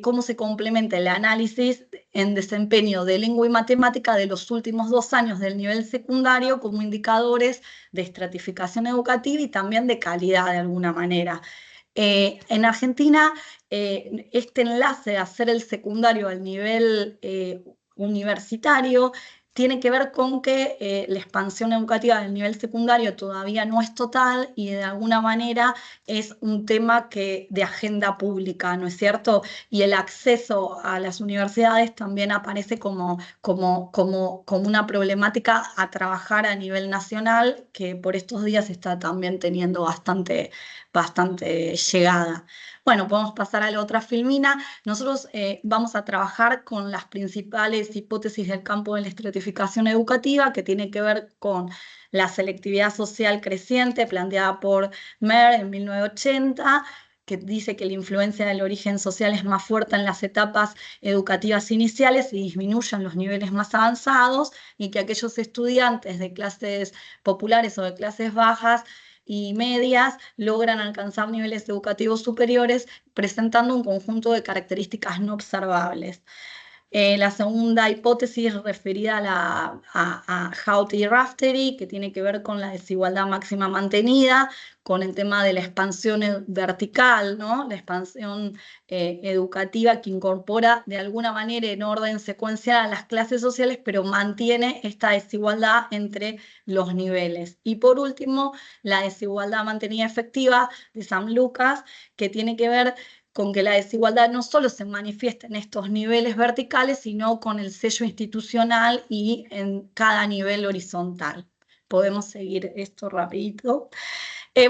cómo se complementa el análisis en desempeño de lengua y matemática de los últimos 2 años del nivel secundario como indicadores de estratificación educativa y también de calidad de alguna manera. En Argentina, este enlace de hacer el secundario al nivel universitario tiene que ver con que la expansión educativa del nivel secundario todavía no es total y de alguna manera es un tema de agenda pública, ¿no es cierto? Y el acceso a las universidades también aparece como una problemática a trabajar a nivel nacional, que por estos días está también teniendo bastante llegada. Bueno, podemos pasar a la otra filmina. Nosotros vamos a trabajar con las principales hipótesis del campo de la estratificación educativa, que tiene que ver con la selectividad social creciente planteada por Mer en 1980, que dice que la influencia del origen social es más fuerte en las etapas educativas iniciales y disminuye en los niveles más avanzados, y que aquellos estudiantes de clases populares o de clases bajas y medias logran alcanzar niveles educativos superiores presentando un conjunto de características no observables. La segunda hipótesis referida a Houghton y Raftery, que tiene que ver con la desigualdad máxima mantenida, con el tema de la expansión vertical, ¿no? La expansión educativa que incorpora de alguna manera en orden secuencial a las clases sociales, pero mantiene esta desigualdad entre los niveles. Y por último, la desigualdad mantenida efectiva de Sam Lucas, que tiene que ver con que la desigualdad no solo se manifiesta en estos niveles verticales, sino con el sello institucional y en cada nivel horizontal. Podemos seguir esto rapidito.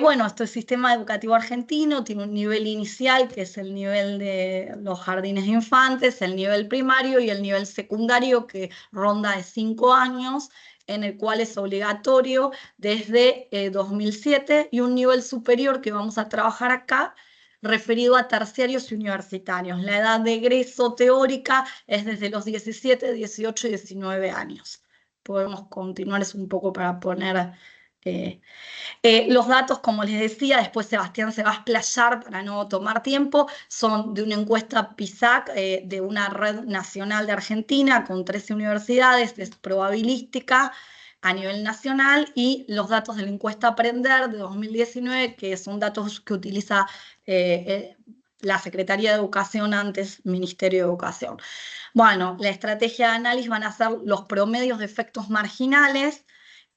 Bueno, este sistema educativo argentino tiene un nivel inicial, que es el nivel de los jardines de infantes, el nivel primario y el nivel secundario, que ronda de 5 años, en el cual es obligatorio desde 2007, y un nivel superior que vamos a trabajar acá, referido a terciarios y universitarios. La edad de egreso teórica es desde los 17, 18 y 19 años. Podemos continuar, es un poco para poner... los datos, como les decía, después Sebastián se va a explayar para no tomar tiempo, son de una encuesta PISAC de una red nacional de Argentina con 13 universidades, es probabilística a nivel nacional, y los datos de la encuesta Aprender de 2019, que son datos que utiliza la Secretaría de Educación, antes Ministerio de Educación. Bueno, la estrategia de análisis van a ser los promedios de efectos marginales,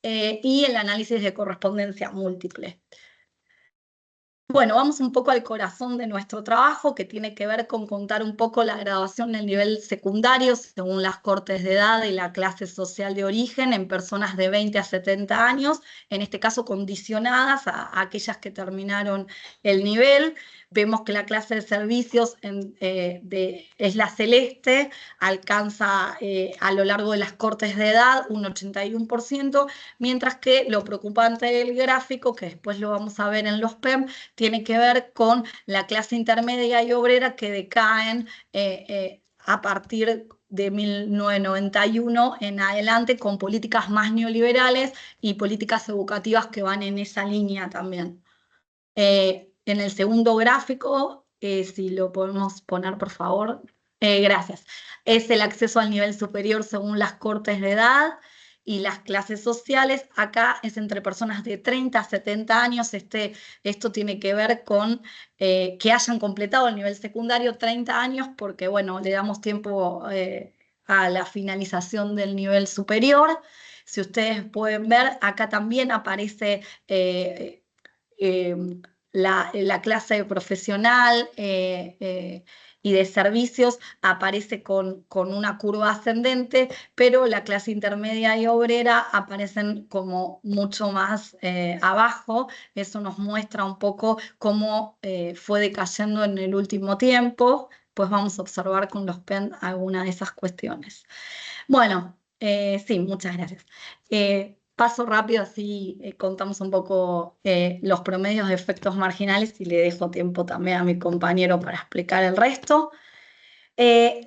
y el análisis de correspondencia múltiple. Bueno, vamos un poco al corazón de nuestro trabajo, que tiene que ver con contar un poco la graduación del nivel secundario según las cortes de edad y la clase social de origen en personas de 20 a 70 años, en este caso condicionadas a aquellas que terminaron el nivel. Vemos que la clase de servicios es la celeste, alcanza a lo largo de las cortes de edad un 81%, mientras que lo preocupante del gráfico, que después lo vamos a ver en los PEM, tiene que ver con la clase intermedia y obrera, que decaen a partir de 1991 en adelante, con políticas más neoliberales y políticas educativas que van en esa línea también. En el segundo gráfico, si lo podemos poner, por favor. Gracias. Es el acceso al nivel superior según las cortes de edad y las clases sociales. Acá es entre personas de 30 a 70 años. Esto tiene que ver con que hayan completado el nivel secundario 30 años, porque, bueno, le damos tiempo a la finalización del nivel superior. Si ustedes pueden ver, acá también aparece... la clase profesional y de servicios aparece con una curva ascendente, pero la clase intermedia y obrera aparecen como mucho más abajo. Eso nos muestra un poco cómo fue decayendo en el último tiempo. Pues vamos a observar con los PEN alguna de esas cuestiones. Bueno, sí, muchas gracias. Paso rápido, así contamos un poco los promedios de efectos marginales, y le dejo tiempo también a mi compañero para explicar el resto.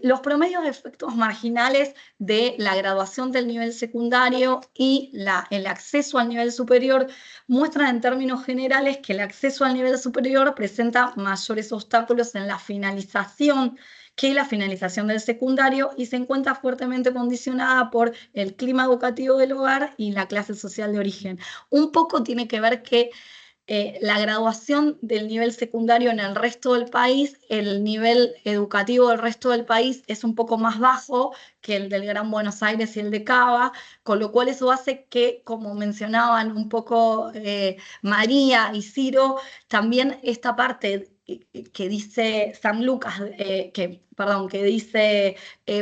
Los promedios de efectos marginales de la graduación del nivel secundario y el acceso al nivel superior muestran en términos generales que el acceso al nivel superior presenta mayores obstáculos en la finalización que la finalización del secundario, y se encuentra fuertemente condicionada por el clima educativo del hogar y la clase social de origen. Un poco tiene que ver que la graduación del nivel secundario en el resto del país, el nivel educativo del resto del país es un poco más bajo que el del Gran Buenos Aires y el de Cava, con lo cual eso hace que, como mencionaban un poco María y Ciro, también esta parte que dice Sam Lucas, que dice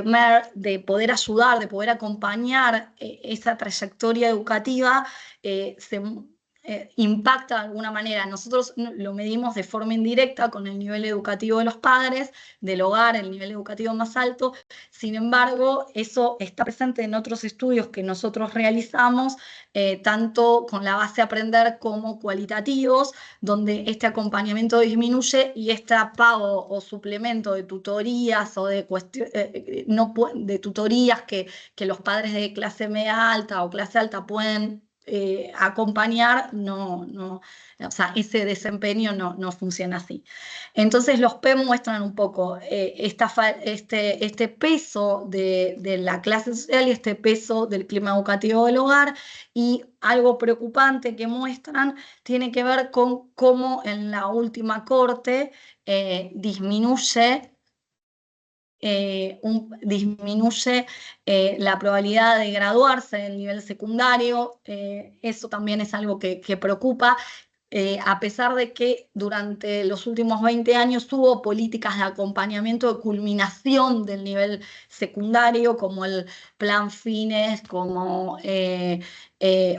Mer, de poder ayudar, de poder acompañar esa trayectoria educativa, impacta de alguna manera. Nosotros lo medimos de forma indirecta con el nivel educativo de los padres, del hogar, el nivel educativo más alto. Sin embargo, eso está presente en otros estudios que nosotros realizamos, tanto con la base Aprender como cualitativos, donde este acompañamiento disminuye y este pago o suplemento de tutorías o de tutorías que los padres de clase media alta o clase alta pueden acompañar, o sea, ese desempeño no funciona así. Entonces los PEM muestran un poco este peso de la clase social y este peso del clima educativo del hogar, y algo preocupante que muestran tiene que ver con cómo en la última corte disminuye la probabilidad de graduarse en nivel secundario. Eso también es algo que preocupa. A pesar de que durante los últimos 20 años hubo políticas de acompañamiento de culminación del nivel secundario, como el Plan Fines, como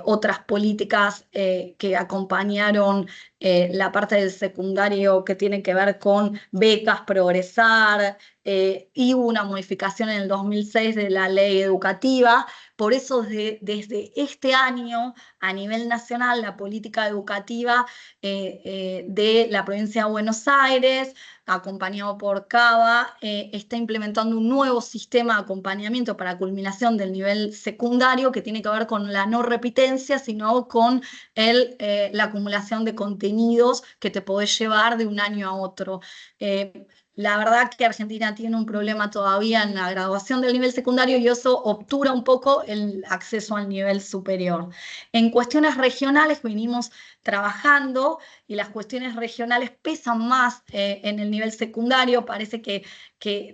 otras políticas que acompañaron la parte del secundario que tiene que ver con becas, progresar, y hubo una modificación en el 2006 de la ley educativa. Por eso desde este año, a nivel nacional, la política educativa de la provincia de Buenos Aires, acompañado por CABA, está implementando un nuevo sistema de acompañamiento para culminación del nivel secundario, que tiene que ver con la no repitencia, sino con la acumulación de contenidos que te podés llevar de un año a otro. La verdad que Argentina tiene un problema todavía en la graduación del nivel secundario, y eso obtura un poco el acceso al nivel superior. En cuestiones regionales venimos trabajando, y las cuestiones regionales pesan más en el nivel secundario. Parece que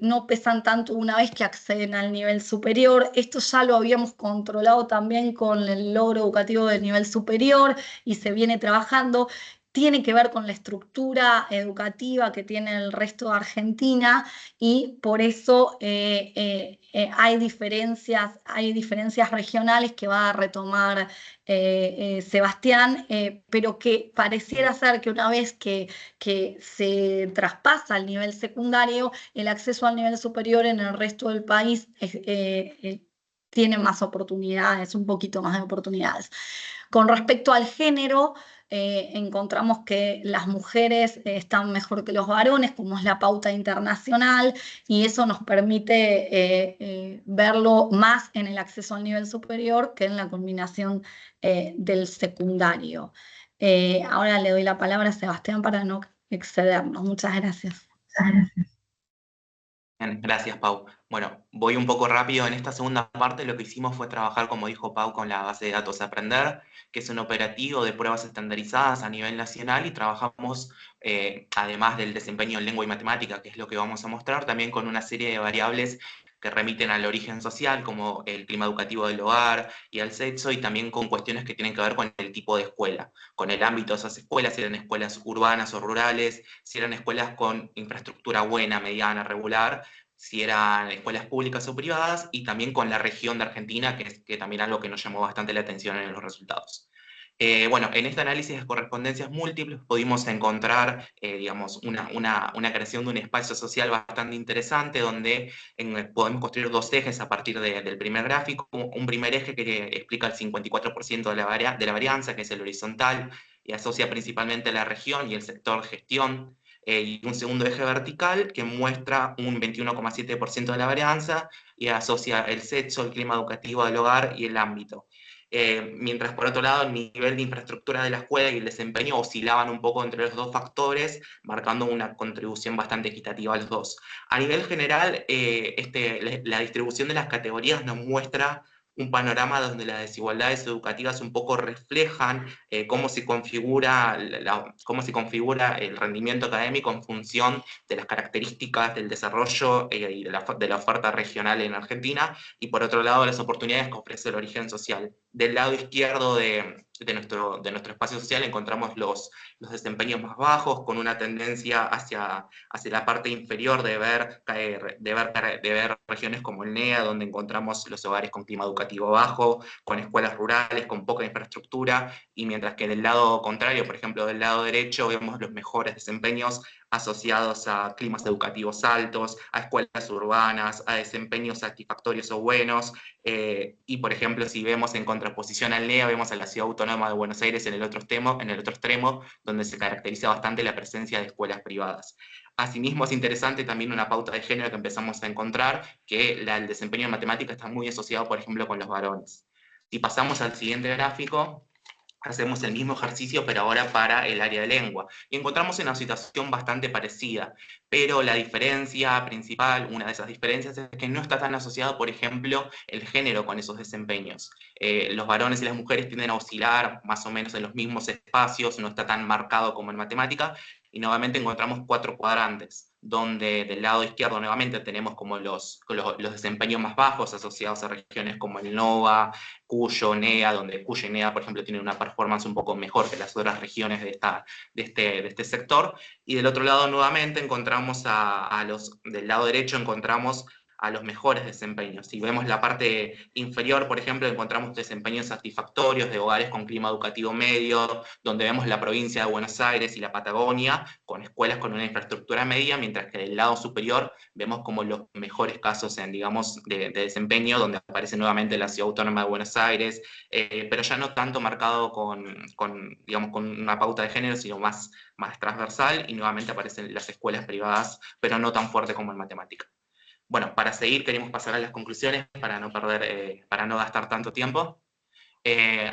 no pesan tanto una vez que acceden al nivel superior. Esto ya lo habíamos controlado también con el logro educativo del nivel superior, y se viene trabajando. Tiene que ver con la estructura educativa que tiene el resto de Argentina, y por eso hay diferencias regionales que va a retomar Sebastián, pero que pareciera ser que una vez que se traspasa el nivel secundario, el acceso al nivel superior en el resto del país tiene más oportunidades, un poquito más de oportunidades. Con respecto al género, encontramos que las mujeres están mejor que los varones, como es la pauta internacional, y eso nos permite verlo más en el acceso al nivel superior que en la culminación del secundario. Ahora le doy la palabra a Sebastián para no excedernos. Muchas gracias. Bien, gracias, Pau. Bueno, voy un poco rápido. En esta segunda parte lo que hicimos fue trabajar, como dijo Pau, con la base de datos Aprender, que es un operativo de pruebas estandarizadas a nivel nacional, y trabajamos, además del desempeño en lengua y matemática, que es lo que vamos a mostrar, también con una serie de variables que remiten al origen social, como el clima educativo del hogar y al sexo, y también con cuestiones que tienen que ver con el tipo de escuela, con el ámbito de esas escuelas, si eran escuelas urbanas o rurales, si eran escuelas con infraestructura buena, mediana, regular, si eran escuelas públicas o privadas, y también con la región de Argentina, que también algo que nos llamó bastante la atención en los resultados. Bueno, en este análisis de correspondencias múltiples pudimos encontrar, digamos, una creación de un espacio social bastante interesante, donde podemos construir dos ejes a partir del primer gráfico. Un primer eje que explica el 54% de la varianza, que es el horizontal, y asocia principalmente a la región y el sector gestión. Y un segundo eje vertical que muestra un 21,7% de la varianza y asocia el sexo, el clima educativo del hogar y el ámbito. Mientras por otro lado el nivel de infraestructura de la escuela y el desempeño oscilaban un poco entre los dos factores, marcando una contribución bastante equitativa a los dos. A nivel general, la distribución de las categorías nos muestra un panorama donde las desigualdades educativas un poco reflejan cómo se configura el rendimiento académico en función de las características del desarrollo y de la oferta regional en Argentina, y por otro lado las oportunidades que ofrece el origen social. Del lado izquierdo de nuestro espacio social encontramos los desempeños más bajos, con una tendencia hacia la parte inferior de ver regiones como el NEA, donde encontramos los hogares con clima educativo bajo, con escuelas rurales, con poca infraestructura, y mientras que del lado contrario, por ejemplo del lado derecho, vemos los mejores desempeños asociados a climas educativos altos, a escuelas urbanas, a desempeños satisfactorios o buenos, y por ejemplo si vemos en contraposición al NEA, vemos a la Ciudad Autónoma de Buenos Aires en el otro extremo, donde se caracteriza bastante la presencia de escuelas privadas. Asimismo es interesante también una pauta de género que empezamos a encontrar, que el desempeño en matemáticas está muy asociado, por ejemplo, con los varones. Si pasamos al siguiente gráfico, hacemos el mismo ejercicio, pero ahora para el área de lengua. Y encontramos una situación bastante parecida, pero la diferencia principal, una de esas diferencias, es que no está tan asociado, por ejemplo, el género con esos desempeños. Los varones y las mujeres tienden a oscilar más o menos en los mismos espacios, no está tan marcado como en matemática, y nuevamente encontramos 4 cuadrantes, donde del lado izquierdo nuevamente tenemos como los desempeños más bajos asociados a regiones como el NOVA, Cuyo, NEA, donde Cuyo y NEA, por ejemplo, tienen una performance un poco mejor que las otras regiones de este sector. Y del otro lado nuevamente encontramos del lado derecho encontramos a los mejores desempeños. Si vemos la parte inferior, por ejemplo, encontramos desempeños satisfactorios de hogares con clima educativo medio, donde vemos la provincia de Buenos Aires y la Patagonia, con escuelas con una infraestructura media, mientras que del lado superior vemos como los mejores casos digamos, de desempeño, donde aparece nuevamente la Ciudad Autónoma de Buenos Aires, pero ya no tanto marcado digamos, con una pauta de género, sino más transversal, y nuevamente aparecen las escuelas privadas, pero no tan fuerte como en matemática. Bueno, para seguir queremos pasar a las conclusiones para no gastar tanto tiempo.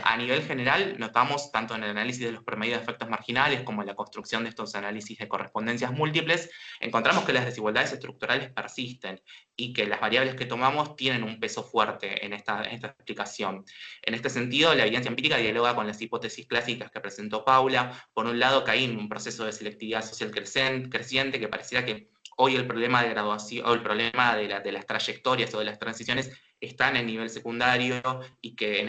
A nivel general, notamos tanto en el análisis de los promedios de efectos marginales como en la construcción de estos análisis de correspondencias múltiples, encontramos que las desigualdades estructurales persisten y que las variables que tomamos tienen un peso fuerte en esta explicación. En este sentido, la evidencia empírica dialoga con las hipótesis clásicas que presentó Paula. Por un lado, que hay un proceso de selectividad social creciente, que pareciera que hoy el problema de graduación, o el problema de las trayectorias o de las transiciones está en el nivel secundario, y que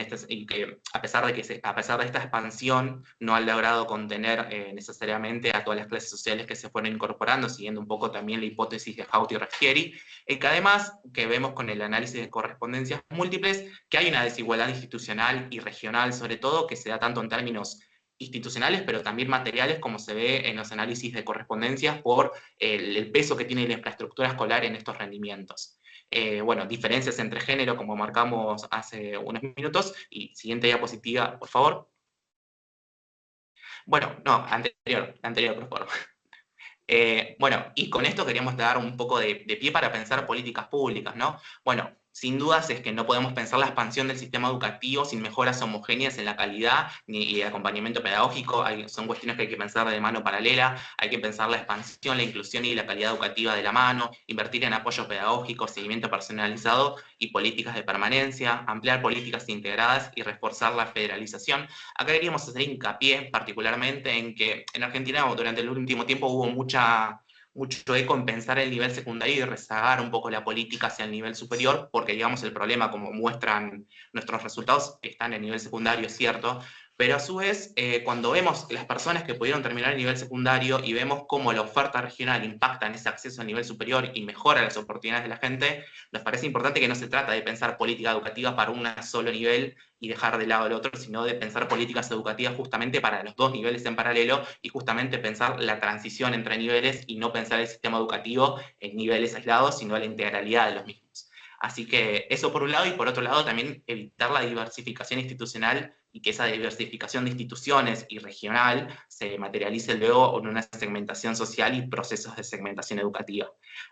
a pesar de esta expansión no han logrado contener necesariamente a todas las clases sociales que se fueron incorporando, siguiendo un poco también la hipótesis de Haught y Raffieri, y que además que vemos con el análisis de correspondencias múltiples que hay una desigualdad institucional y regional, sobre todo, que se da tanto en términos institucionales, pero también materiales, como se ve en los análisis de correspondencias por el peso que tiene la infraestructura escolar en estos rendimientos. Bueno, diferencias entre género, como marcamos hace unos minutos. Y siguiente diapositiva, por favor. Bueno, no, anterior, por favor. Bueno, y con esto queríamos dar un poco de pie para pensar políticas públicas, ¿no? Bueno, sin dudas es que no podemos pensar la expansión del sistema educativo sin mejoras homogéneas en la calidad y el acompañamiento pedagógico. Son cuestiones que hay que pensar de mano paralela. Hay que pensar la expansión, la inclusión y la calidad educativa de la mano, invertir en apoyo pedagógico, seguimiento personalizado y políticas de permanencia, ampliar políticas integradas y reforzar la federalización. Acá queríamos hacer hincapié particularmente en que en Argentina durante el último tiempo hubo mucho eco en pensar el nivel secundario y rezagar un poco la política hacia el nivel superior, porque digamos el problema, como muestran nuestros resultados, está en el nivel secundario, es cierto, pero a su vez, cuando vemos las personas que pudieron terminar el nivel secundario y vemos cómo la oferta regional impacta en ese acceso al nivel superior y mejora las oportunidades de la gente, nos parece importante que no se trata de pensar política educativa para un solo nivel y dejar de lado el otro, sino de pensar políticas educativas justamente para los dos niveles en paralelo, y justamente pensar la transición entre niveles y no pensar el sistema educativo en niveles aislados, sino la integralidad de los mismos. Así que eso por un lado, y por otro lado también evitar la diversificación institucional, y que esa diversificación de instituciones y regional se materialice luego en una segmentación social y procesos de segmentación educativa.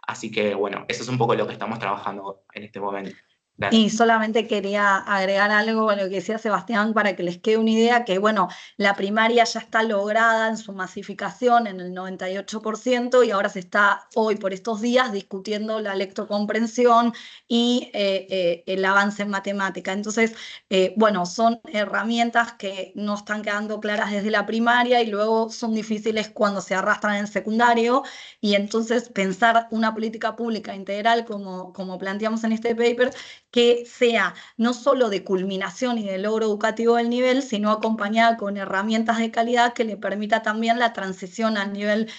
Así que bueno, eso es un poco lo que estamos trabajando en este momento. Gracias. Y solamente quería agregar algo a lo que decía Sebastián para que les quede una idea, que bueno, la primaria ya está lograda en su masificación en el 98%, y ahora se está hoy por estos días discutiendo la lectocomprensión y el avance en matemática. Entonces, bueno, son herramientas que no están quedando claras desde la primaria y luego son difíciles cuando se arrastran en el secundario, y entonces pensar una política pública integral como planteamos en este paper, que sea no solo de culminación y de logro educativo del nivel, sino acompañada con herramientas de calidad que le permita también la transición al nivel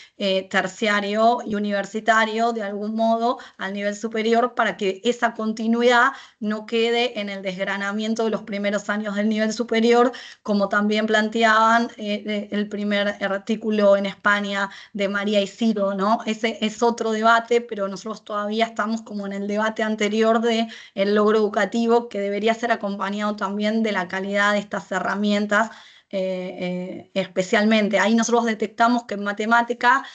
terciario y universitario, de algún modo, al nivel superior, para que esa continuidad no quede en el desgranamiento de los primeros años del nivel superior, como también planteaban el primer artículo en España de María y Ciro, ¿no? Ese es otro debate, pero nosotros todavía estamos como en el debate anterior de el logro educativo, que debería ser acompañado también de la calidad de estas herramientas, especialmente. Ahí nosotros detectamos que en matemática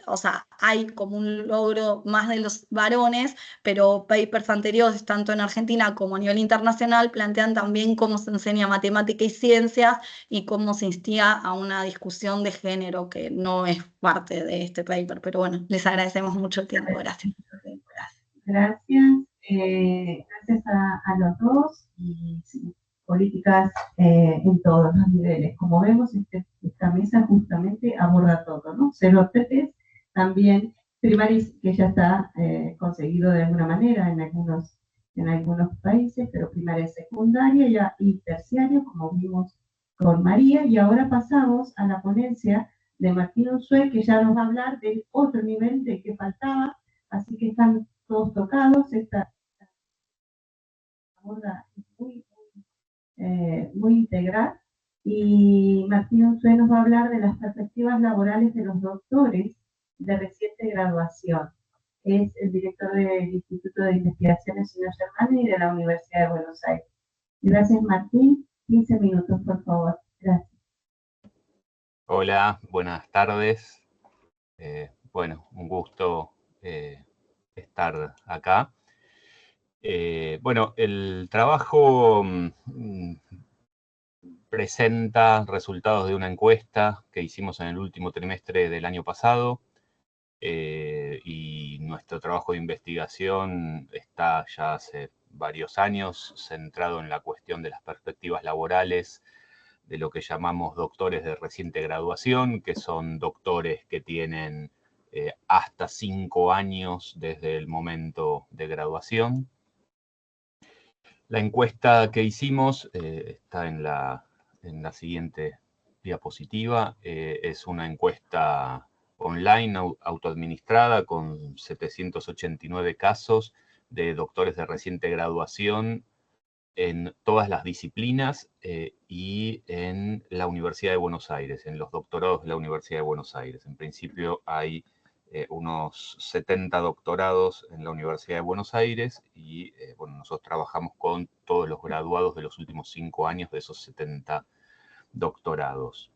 o sea, hay como un logro más de los varones, pero papers anteriores, tanto en Argentina como a nivel internacional, plantean también cómo se enseña matemática y ciencias y cómo se instiga a una discusión de género que no es parte de este paper. Pero bueno, les agradecemos mucho el tiempo. Gracias. Gracias. Gracias a los dos y sí, políticas en todos los niveles. Como vemos, esta mesa justamente aborda todo, ¿no? 0-3, también primaria, que ya está conseguido de alguna manera en algunos países, pero primaria y secundaria y terciario, como vimos con María, y ahora pasamos a la ponencia de Martín Unzué, que ya nos va a hablar del otro nivel del que faltaba, así que están todos tocados. Esta aborda muy integral, y Martín Unzué nos va a hablar de las perspectivas laborales de los doctores de reciente graduación. Es el director del Instituto de Investigaciones Señor Germán y de la Universidad de Buenos Aires. Gracias, Martín. 15 minutos, por favor. Gracias. Hola, buenas tardes. Bueno, un gusto estar acá. Bueno, el trabajo presenta resultados de una encuesta que hicimos en el último trimestre del año pasado, y nuestro trabajo de investigación está ya hace varios años centrado en la cuestión de las perspectivas laborales de lo que llamamos doctores de reciente graduación, que son doctores que tienen hasta 5 años desde el momento de graduación. La encuesta que hicimos está en la siguiente diapositiva. Es una encuesta online autoadministrada con 789 casos de doctores de reciente graduación en todas las disciplinas y en la Universidad de Buenos Aires, en los doctorados de la Universidad de Buenos Aires. En principio hay unos 70 doctorados en la Universidad de Buenos Aires y bueno, nosotros trabajamos con todos los graduados de los últimos 5 años de esos 70 doctorados.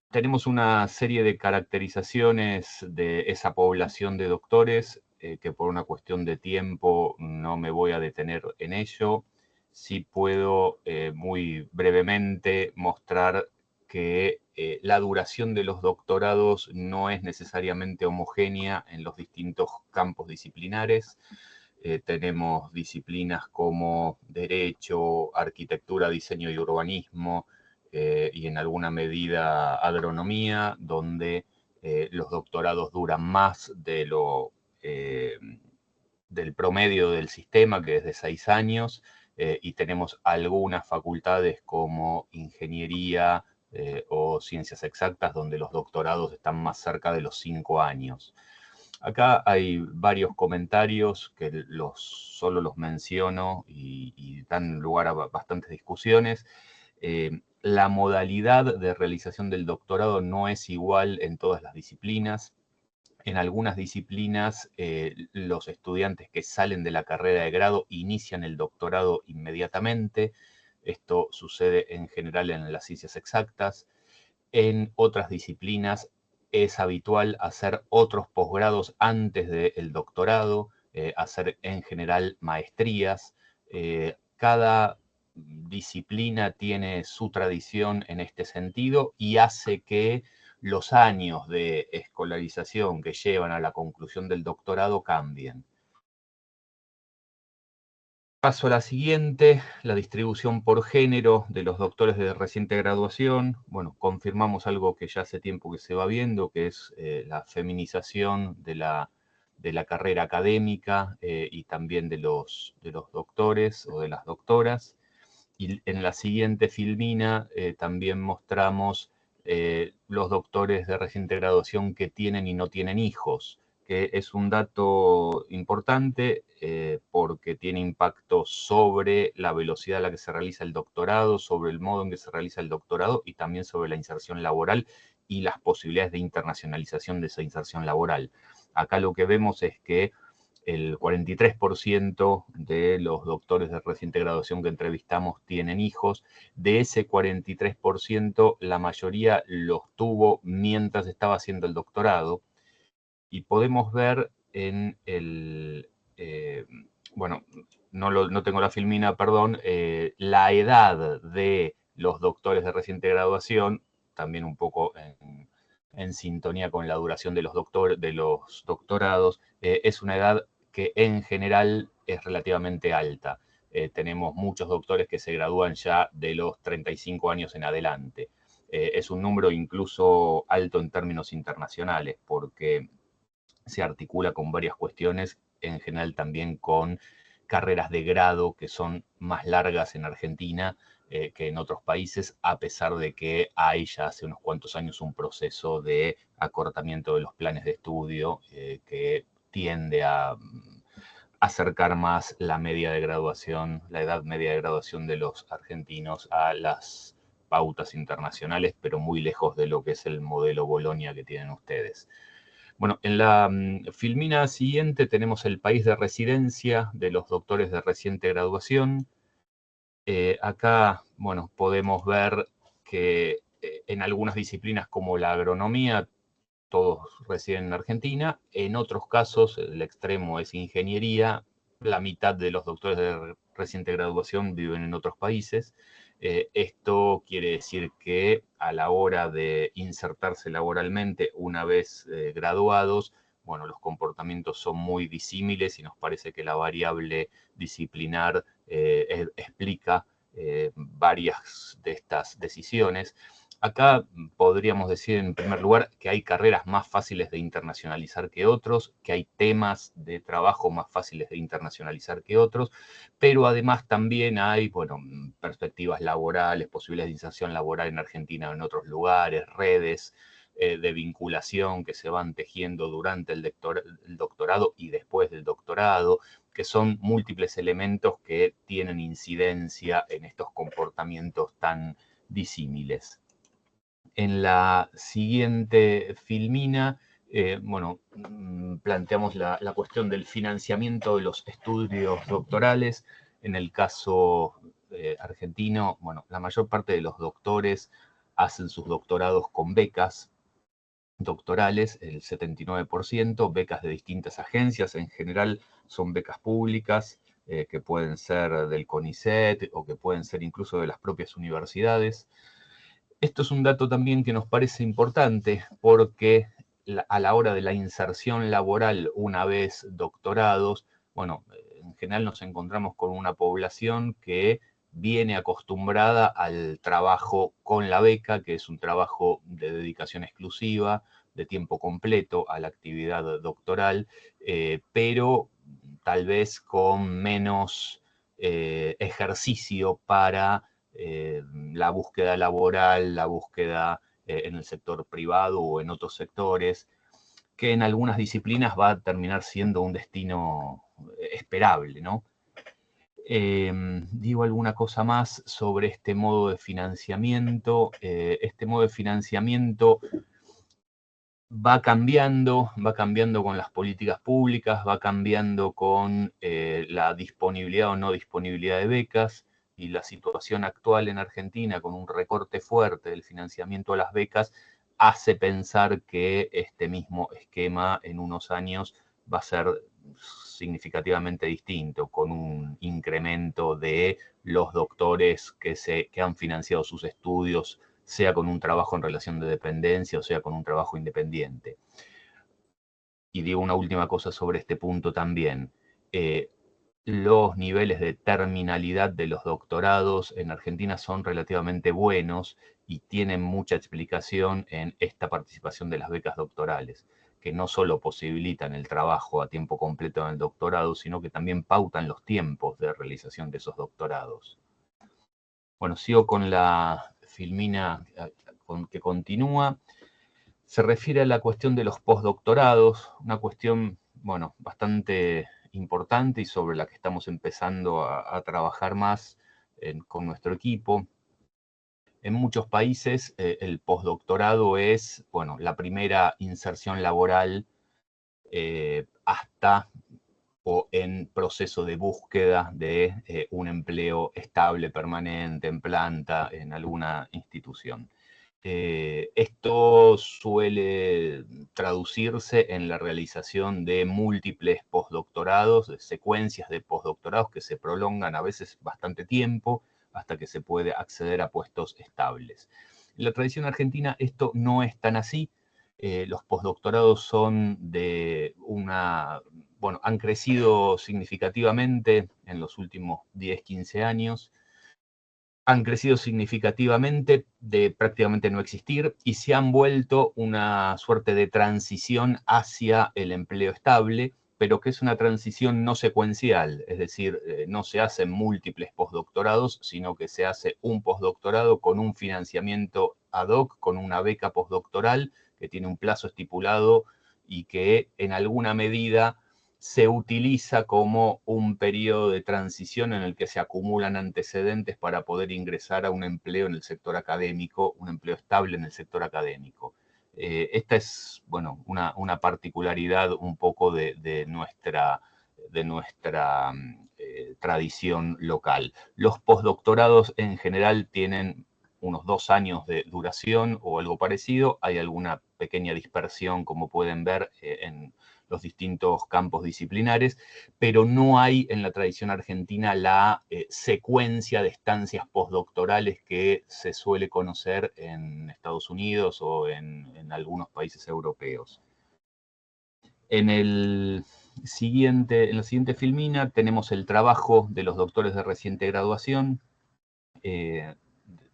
Tenemos una serie de caracterizaciones de esa población de doctores que por una cuestión de tiempo no me voy a detener en ello. Sí puedo muy brevemente mostrar que la duración de los doctorados no es necesariamente homogénea en los distintos campos disciplinares. Tenemos disciplinas como Derecho, Arquitectura, Diseño y Urbanismo, y en alguna medida agronomía, donde los doctorados duran más de del promedio del sistema, que es de 6 años, y tenemos algunas facultades como ingeniería o ciencias exactas, donde los doctorados están más cerca de los 5 años. Acá hay varios comentarios que solo los menciono y dan lugar a bastantes discusiones. La modalidad de realización del doctorado no es igual en todas las disciplinas. En algunas disciplinas, los estudiantes que salen de la carrera de grado inician el doctorado inmediatamente. Esto sucede en general en las ciencias exactas. En otras disciplinas es habitual hacer otros posgrados antes del doctorado, hacer en general maestrías. Cada disciplina tiene su tradición en este sentido y hace que los años de escolarización que llevan a la conclusión del doctorado cambien. Paso a la siguiente, la distribución por género de los doctores de reciente graduación. Bueno, confirmamos algo que ya hace tiempo que se va viendo, que es la feminización de la carrera académica y también de los doctores o de las doctoras. Y en la siguiente filmina también mostramos los doctores de reciente graduación que tienen y no tienen hijos, que es un dato importante porque tiene impacto sobre la velocidad a la que se realiza el doctorado, sobre el modo en que se realiza el doctorado y también sobre la inserción laboral y las posibilidades de internacionalización de esa inserción laboral. Acá lo que vemos es que el 43% de los doctores de reciente graduación que entrevistamos tienen hijos. De ese 43%, la mayoría los tuvo mientras estaba haciendo el doctorado. Y podemos ver en el... bueno, no tengo la filmina, perdón, la edad de los doctores de reciente graduación, también un poco en sintonía con la duración de los doctorados, es una edad que en general es relativamente alta. Tenemos muchos doctores que se gradúan ya de los 35 años en adelante. Es un número incluso alto en términos internacionales, porque se articula con varias cuestiones, en general también con carreras de grado que son más largas en Argentina que en otros países, a pesar de que hay ya hace unos cuantos años un proceso de acortamiento de los planes de estudio que tiende a acercar más la media de graduación, la edad media de graduación de los argentinos a las pautas internacionales, pero muy lejos de lo que es el modelo Bolonia que tienen ustedes. Bueno, en la filmina siguiente tenemos el país de residencia de los doctores de reciente graduación. Acá, bueno, podemos ver que en algunas disciplinas como la agronomía, todos residen en Argentina. En otros casos, el extremo es ingeniería. La mitad de los doctores de reciente graduación viven en otros países. Esto quiere decir que a la hora de insertarse laboralmente una vez graduados, bueno, los comportamientos son muy disímiles y nos parece que la variable disciplinar explica varias de estas decisiones. Acá podríamos decir en primer lugar que hay carreras más fáciles de internacionalizar que otros, que hay temas de trabajo más fáciles de internacionalizar que otros, pero además también hay, bueno, perspectivas laborales, posibilidades de inserción laboral en Argentina o en otros lugares, redes de vinculación que se van tejiendo durante el doctorado y después del doctorado, que son múltiples elementos que tienen incidencia en estos comportamientos tan disímiles. En la siguiente filmina, bueno, planteamos la cuestión del financiamiento de los estudios doctorales. En el caso argentino, bueno, la mayor parte de los doctores hacen sus doctorados con becas doctorales, el 79%, becas de distintas agencias, en general son becas públicas, que pueden ser del CONICET o que pueden ser incluso de las propias universidades. Esto es un dato también que nos parece importante porque a la hora de la inserción laboral una vez doctorados, bueno, en general nos encontramos con una población que viene acostumbrada al trabajo con la beca, que es un trabajo de dedicación exclusiva, de tiempo completo a la actividad doctoral, pero tal vez con menos ejercicio para la búsqueda laboral, la búsqueda en el sector privado o en otros sectores, que en algunas disciplinas va a terminar siendo un destino esperable, ¿no? Digo alguna cosa más sobre este modo de financiamiento. Este modo de financiamiento va cambiando con las políticas públicas, va cambiando con la disponibilidad o no disponibilidad de becas, y la situación actual en Argentina con un recorte fuerte del financiamiento a las becas hace pensar que este mismo esquema en unos años va a ser significativamente distinto, con un incremento de los doctores que han financiado sus estudios, sea con un trabajo en relación de dependencia o sea con un trabajo independiente. Y digo una última cosa sobre este punto también. Los niveles de terminalidad de los doctorados en Argentina son relativamente buenos y tienen mucha explicación en esta participación de las becas doctorales, que no solo posibilitan el trabajo a tiempo completo en el doctorado, sino que también pautan los tiempos de realización de esos doctorados. Bueno, sigo con la filmina que continúa. Se refiere a la cuestión de los postdoctorados, una cuestión, bueno, bastante importante y sobre la que estamos empezando a trabajar más con nuestro equipo. En muchos países el postdoctorado es, bueno, la primera inserción laboral hasta o en proceso de búsqueda de un empleo estable, permanente, en planta, en alguna institución. Esto suele traducirse en la realización de múltiples postdoctorados, de secuencias de postdoctorados que se prolongan a veces bastante tiempo hasta que se puede acceder a puestos estables. En la tradición argentina esto no es tan así. Los postdoctorados son de bueno, han crecido significativamente en los últimos 10, 15 años. Han crecido significativamente de prácticamente no existir y se han vuelto una suerte de transición hacia el empleo estable, pero que es una transición no secuencial, es decir, no se hacen múltiples postdoctorados, sino que se hace un postdoctorado con un financiamiento ad hoc, con una beca postdoctoral que tiene un plazo estipulado y que en alguna medida se utiliza como un periodo de transición en el que se acumulan antecedentes para poder ingresar a un empleo en el sector académico, un empleo estable en el sector académico. Esta es, bueno, una particularidad un poco de nuestra tradición local. Los postdoctorados en general tienen unos 2 años de duración o algo parecido. Hay alguna pequeña dispersión, como pueden ver, en los distintos campos disciplinares, pero no hay en la tradición argentina la secuencia de estancias postdoctorales que se suele conocer en Estados Unidos o en algunos países europeos. En la siguiente filmina tenemos el trabajo de los doctores de reciente graduación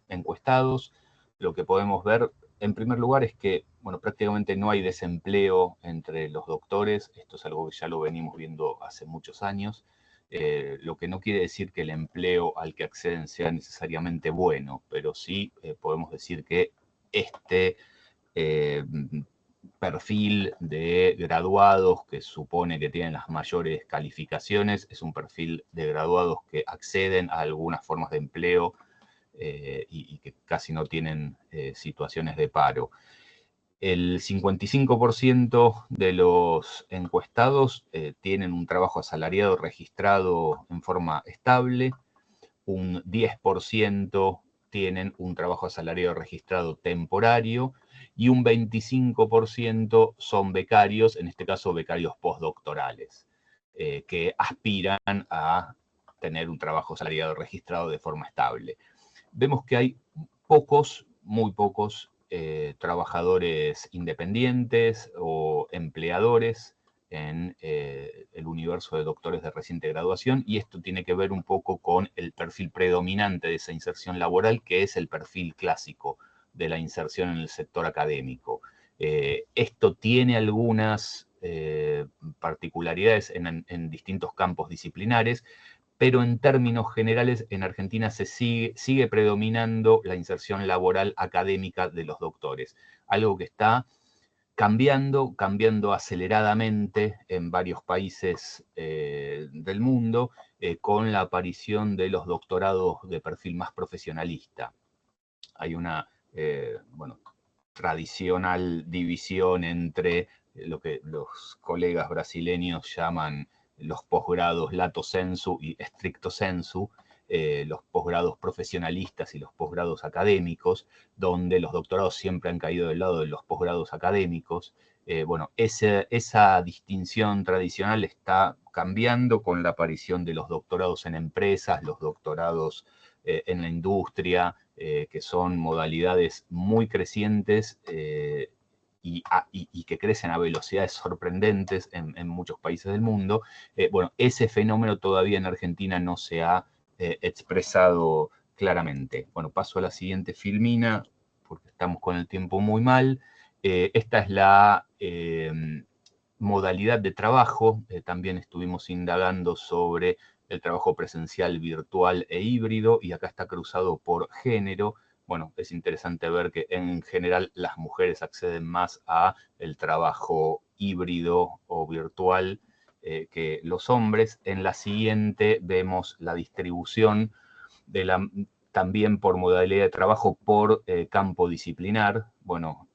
encuestados. Lo que podemos ver en primer lugar es que, bueno, prácticamente no hay desempleo entre los doctores. Esto es algo que ya lo venimos viendo hace muchos años. Lo que no quiere decir que el empleo al que acceden sea necesariamente bueno, pero sí podemos decir que este perfil de graduados que supone que tienen las mayores calificaciones es un perfil de graduados que acceden a algunas formas de empleo y que casi no tienen situaciones de paro. El 55% de los encuestados tienen un trabajo asalariado registrado en forma estable, un 10% tienen un trabajo asalariado registrado temporario y un 25% son becarios, en este caso becarios postdoctorales, que aspiran a tener un trabajo asalariado registrado de forma estable. Vemos que hay muy pocos trabajadores independientes o empleadores en el universo de doctores de reciente graduación, y esto tiene que ver un poco con el perfil predominante de esa inserción laboral, que es el perfil clásico de la inserción en el sector académico. Esto tiene algunas particularidades en distintos campos disciplinares, pero en términos generales en Argentina se sigue predominando la inserción laboral académica de los doctores, algo que está cambiando aceleradamente en varios países del mundo con la aparición de los doctorados de perfil más profesionalista. Hay una tradicional división entre lo que los colegas brasileños llaman los posgrados lato sensu y stricto sensu, los posgrados profesionalistas y los posgrados académicos, donde los doctorados siempre han caído del lado de los posgrados académicos. Esa distinción tradicional está cambiando con la aparición de los doctorados en empresas, los doctorados en la industria, que son modalidades muy crecientes y que crecen a velocidades sorprendentes en muchos países del mundo. Ese fenómeno todavía en Argentina no se ha expresado claramente. Bueno, paso a la siguiente filmina, porque estamos con el tiempo muy mal. Esta es la modalidad de trabajo. También estuvimos indagando sobre el trabajo presencial, virtual e híbrido, y acá está cruzado por género. Bueno, es interesante ver que en general las mujeres acceden más a el trabajo híbrido o virtual que los hombres. En la siguiente vemos la distribución también por modalidad de trabajo por campo disciplinar. Bueno,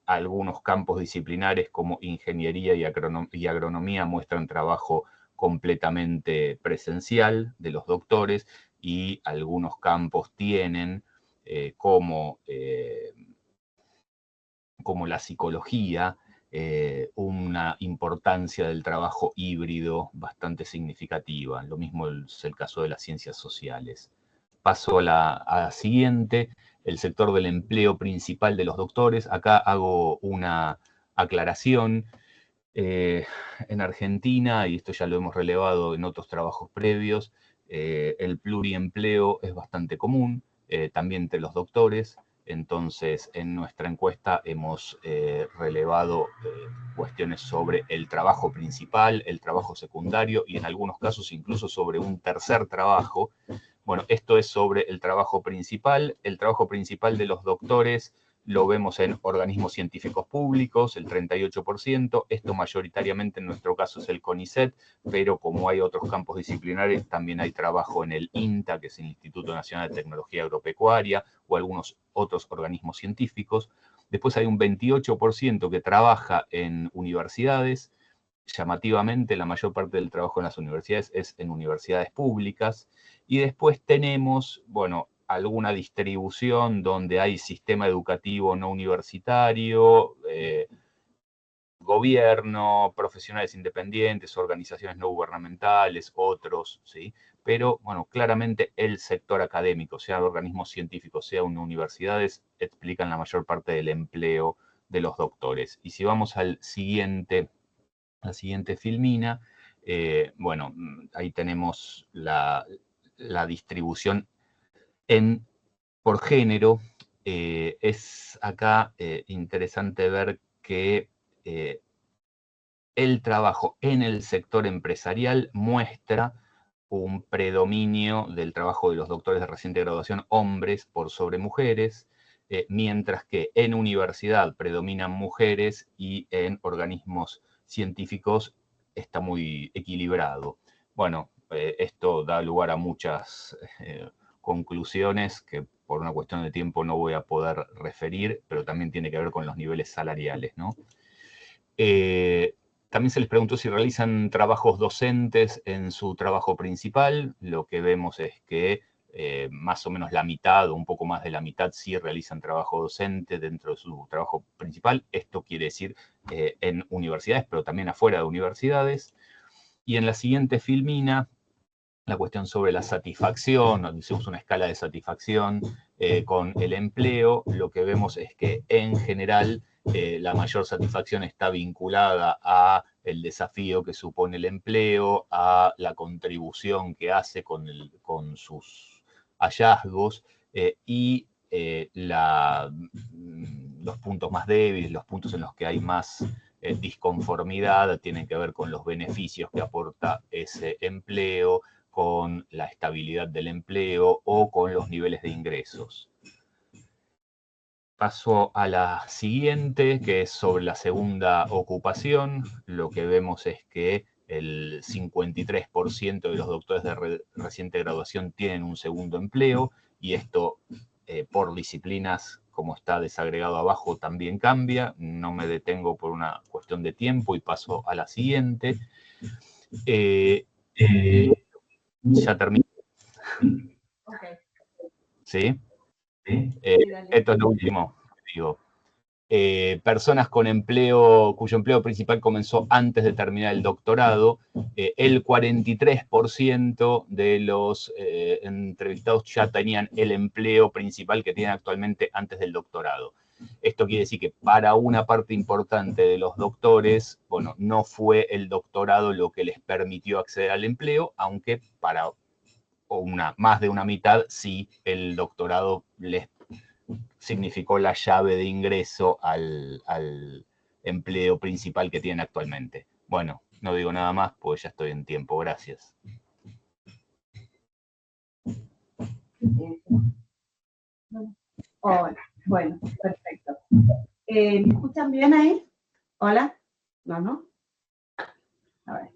algunos campos disciplinares como ingeniería y agronomía muestran trabajo completamente presencial de los doctores, y algunos campos tienen como la psicología, una importancia del trabajo híbrido bastante significativa. Lo mismo es el caso de las ciencias sociales. Paso a la siguiente, el sector del empleo principal de los doctores. Acá hago una aclaración. En Argentina, y esto ya lo hemos relevado en otros trabajos previos, el pluriempleo es bastante común, también entre los doctores. Entonces, en nuestra encuesta hemos relevado cuestiones sobre el trabajo principal, el trabajo secundario y en algunos casos incluso sobre un tercer trabajo. Bueno, esto es sobre el trabajo principal. El trabajo principal de los doctores lo vemos en organismos científicos públicos, el 38%. Esto mayoritariamente en nuestro caso es el CONICET, pero como hay otros campos disciplinares, también hay trabajo en el INTA, que es el Instituto Nacional de Tecnología Agropecuaria, o algunos otros organismos científicos. Después hay un 28% que trabaja en universidades. Llamativamente, la mayor parte del trabajo en las universidades es en universidades públicas. Y después tenemos, bueno, alguna distribución donde hay sistema educativo no universitario, gobierno, profesionales independientes, organizaciones no gubernamentales, otros, ¿sí? Pero, bueno, claramente el sector académico, sea organismos científicos, sea universidades, explican la mayor parte del empleo de los doctores. Y si vamos al siguiente, la siguiente filmina, bueno, ahí tenemos la distribución por género. Es acá interesante ver que el trabajo en el sector empresarial muestra un predominio del trabajo de los doctores de reciente graduación hombres por sobre mujeres, mientras que en universidad predominan mujeres y en organismos científicos está muy equilibrado. Bueno, esto da lugar a muchas conclusiones que por una cuestión de tiempo no voy a poder referir, pero también tiene que ver con los niveles salariales, ¿no? También se les preguntó si realizan trabajos docentes en su trabajo principal. Lo que vemos es que más o menos la mitad o un poco más de la mitad sí realizan trabajo docente dentro de su trabajo principal. Esto quiere decir en universidades, pero también afuera de universidades. Y en la siguiente filmina, la cuestión sobre la satisfacción, hicimos una escala de satisfacción con el empleo. Lo que vemos es que en general la mayor satisfacción está vinculada a el desafío que supone el empleo, a la contribución que hace con sus hallazgos y los puntos más débiles, los puntos en los que hay más disconformidad, tienen que ver con los beneficios que aporta ese empleo, con la estabilidad del empleo o con los niveles de ingresos. Paso a la siguiente, que es sobre la segunda ocupación. Lo que vemos es que el 53% de los doctores de reciente graduación tienen un segundo empleo, y esto por disciplinas, como está desagregado abajo, también cambia. No me detengo por una cuestión de tiempo y paso a la siguiente. Ya terminé. Okay. ¿Sí? Esto es lo último, digo. Personas con empleo, cuyo empleo principal comenzó antes de terminar el doctorado, el 43% de los entrevistados ya tenían el empleo principal que tienen actualmente antes del doctorado. Esto quiere decir que para una parte importante de los doctores, bueno, no fue el doctorado lo que les permitió acceder al empleo, aunque para más de una mitad sí el doctorado les significó la llave de ingreso al empleo principal que tienen actualmente. Bueno, no digo nada más, pues ya estoy en tiempo. Gracias. Hola, bueno, perfecto. ¿Me escuchan bien ahí? ¿Hola? No, ¿no? A ver.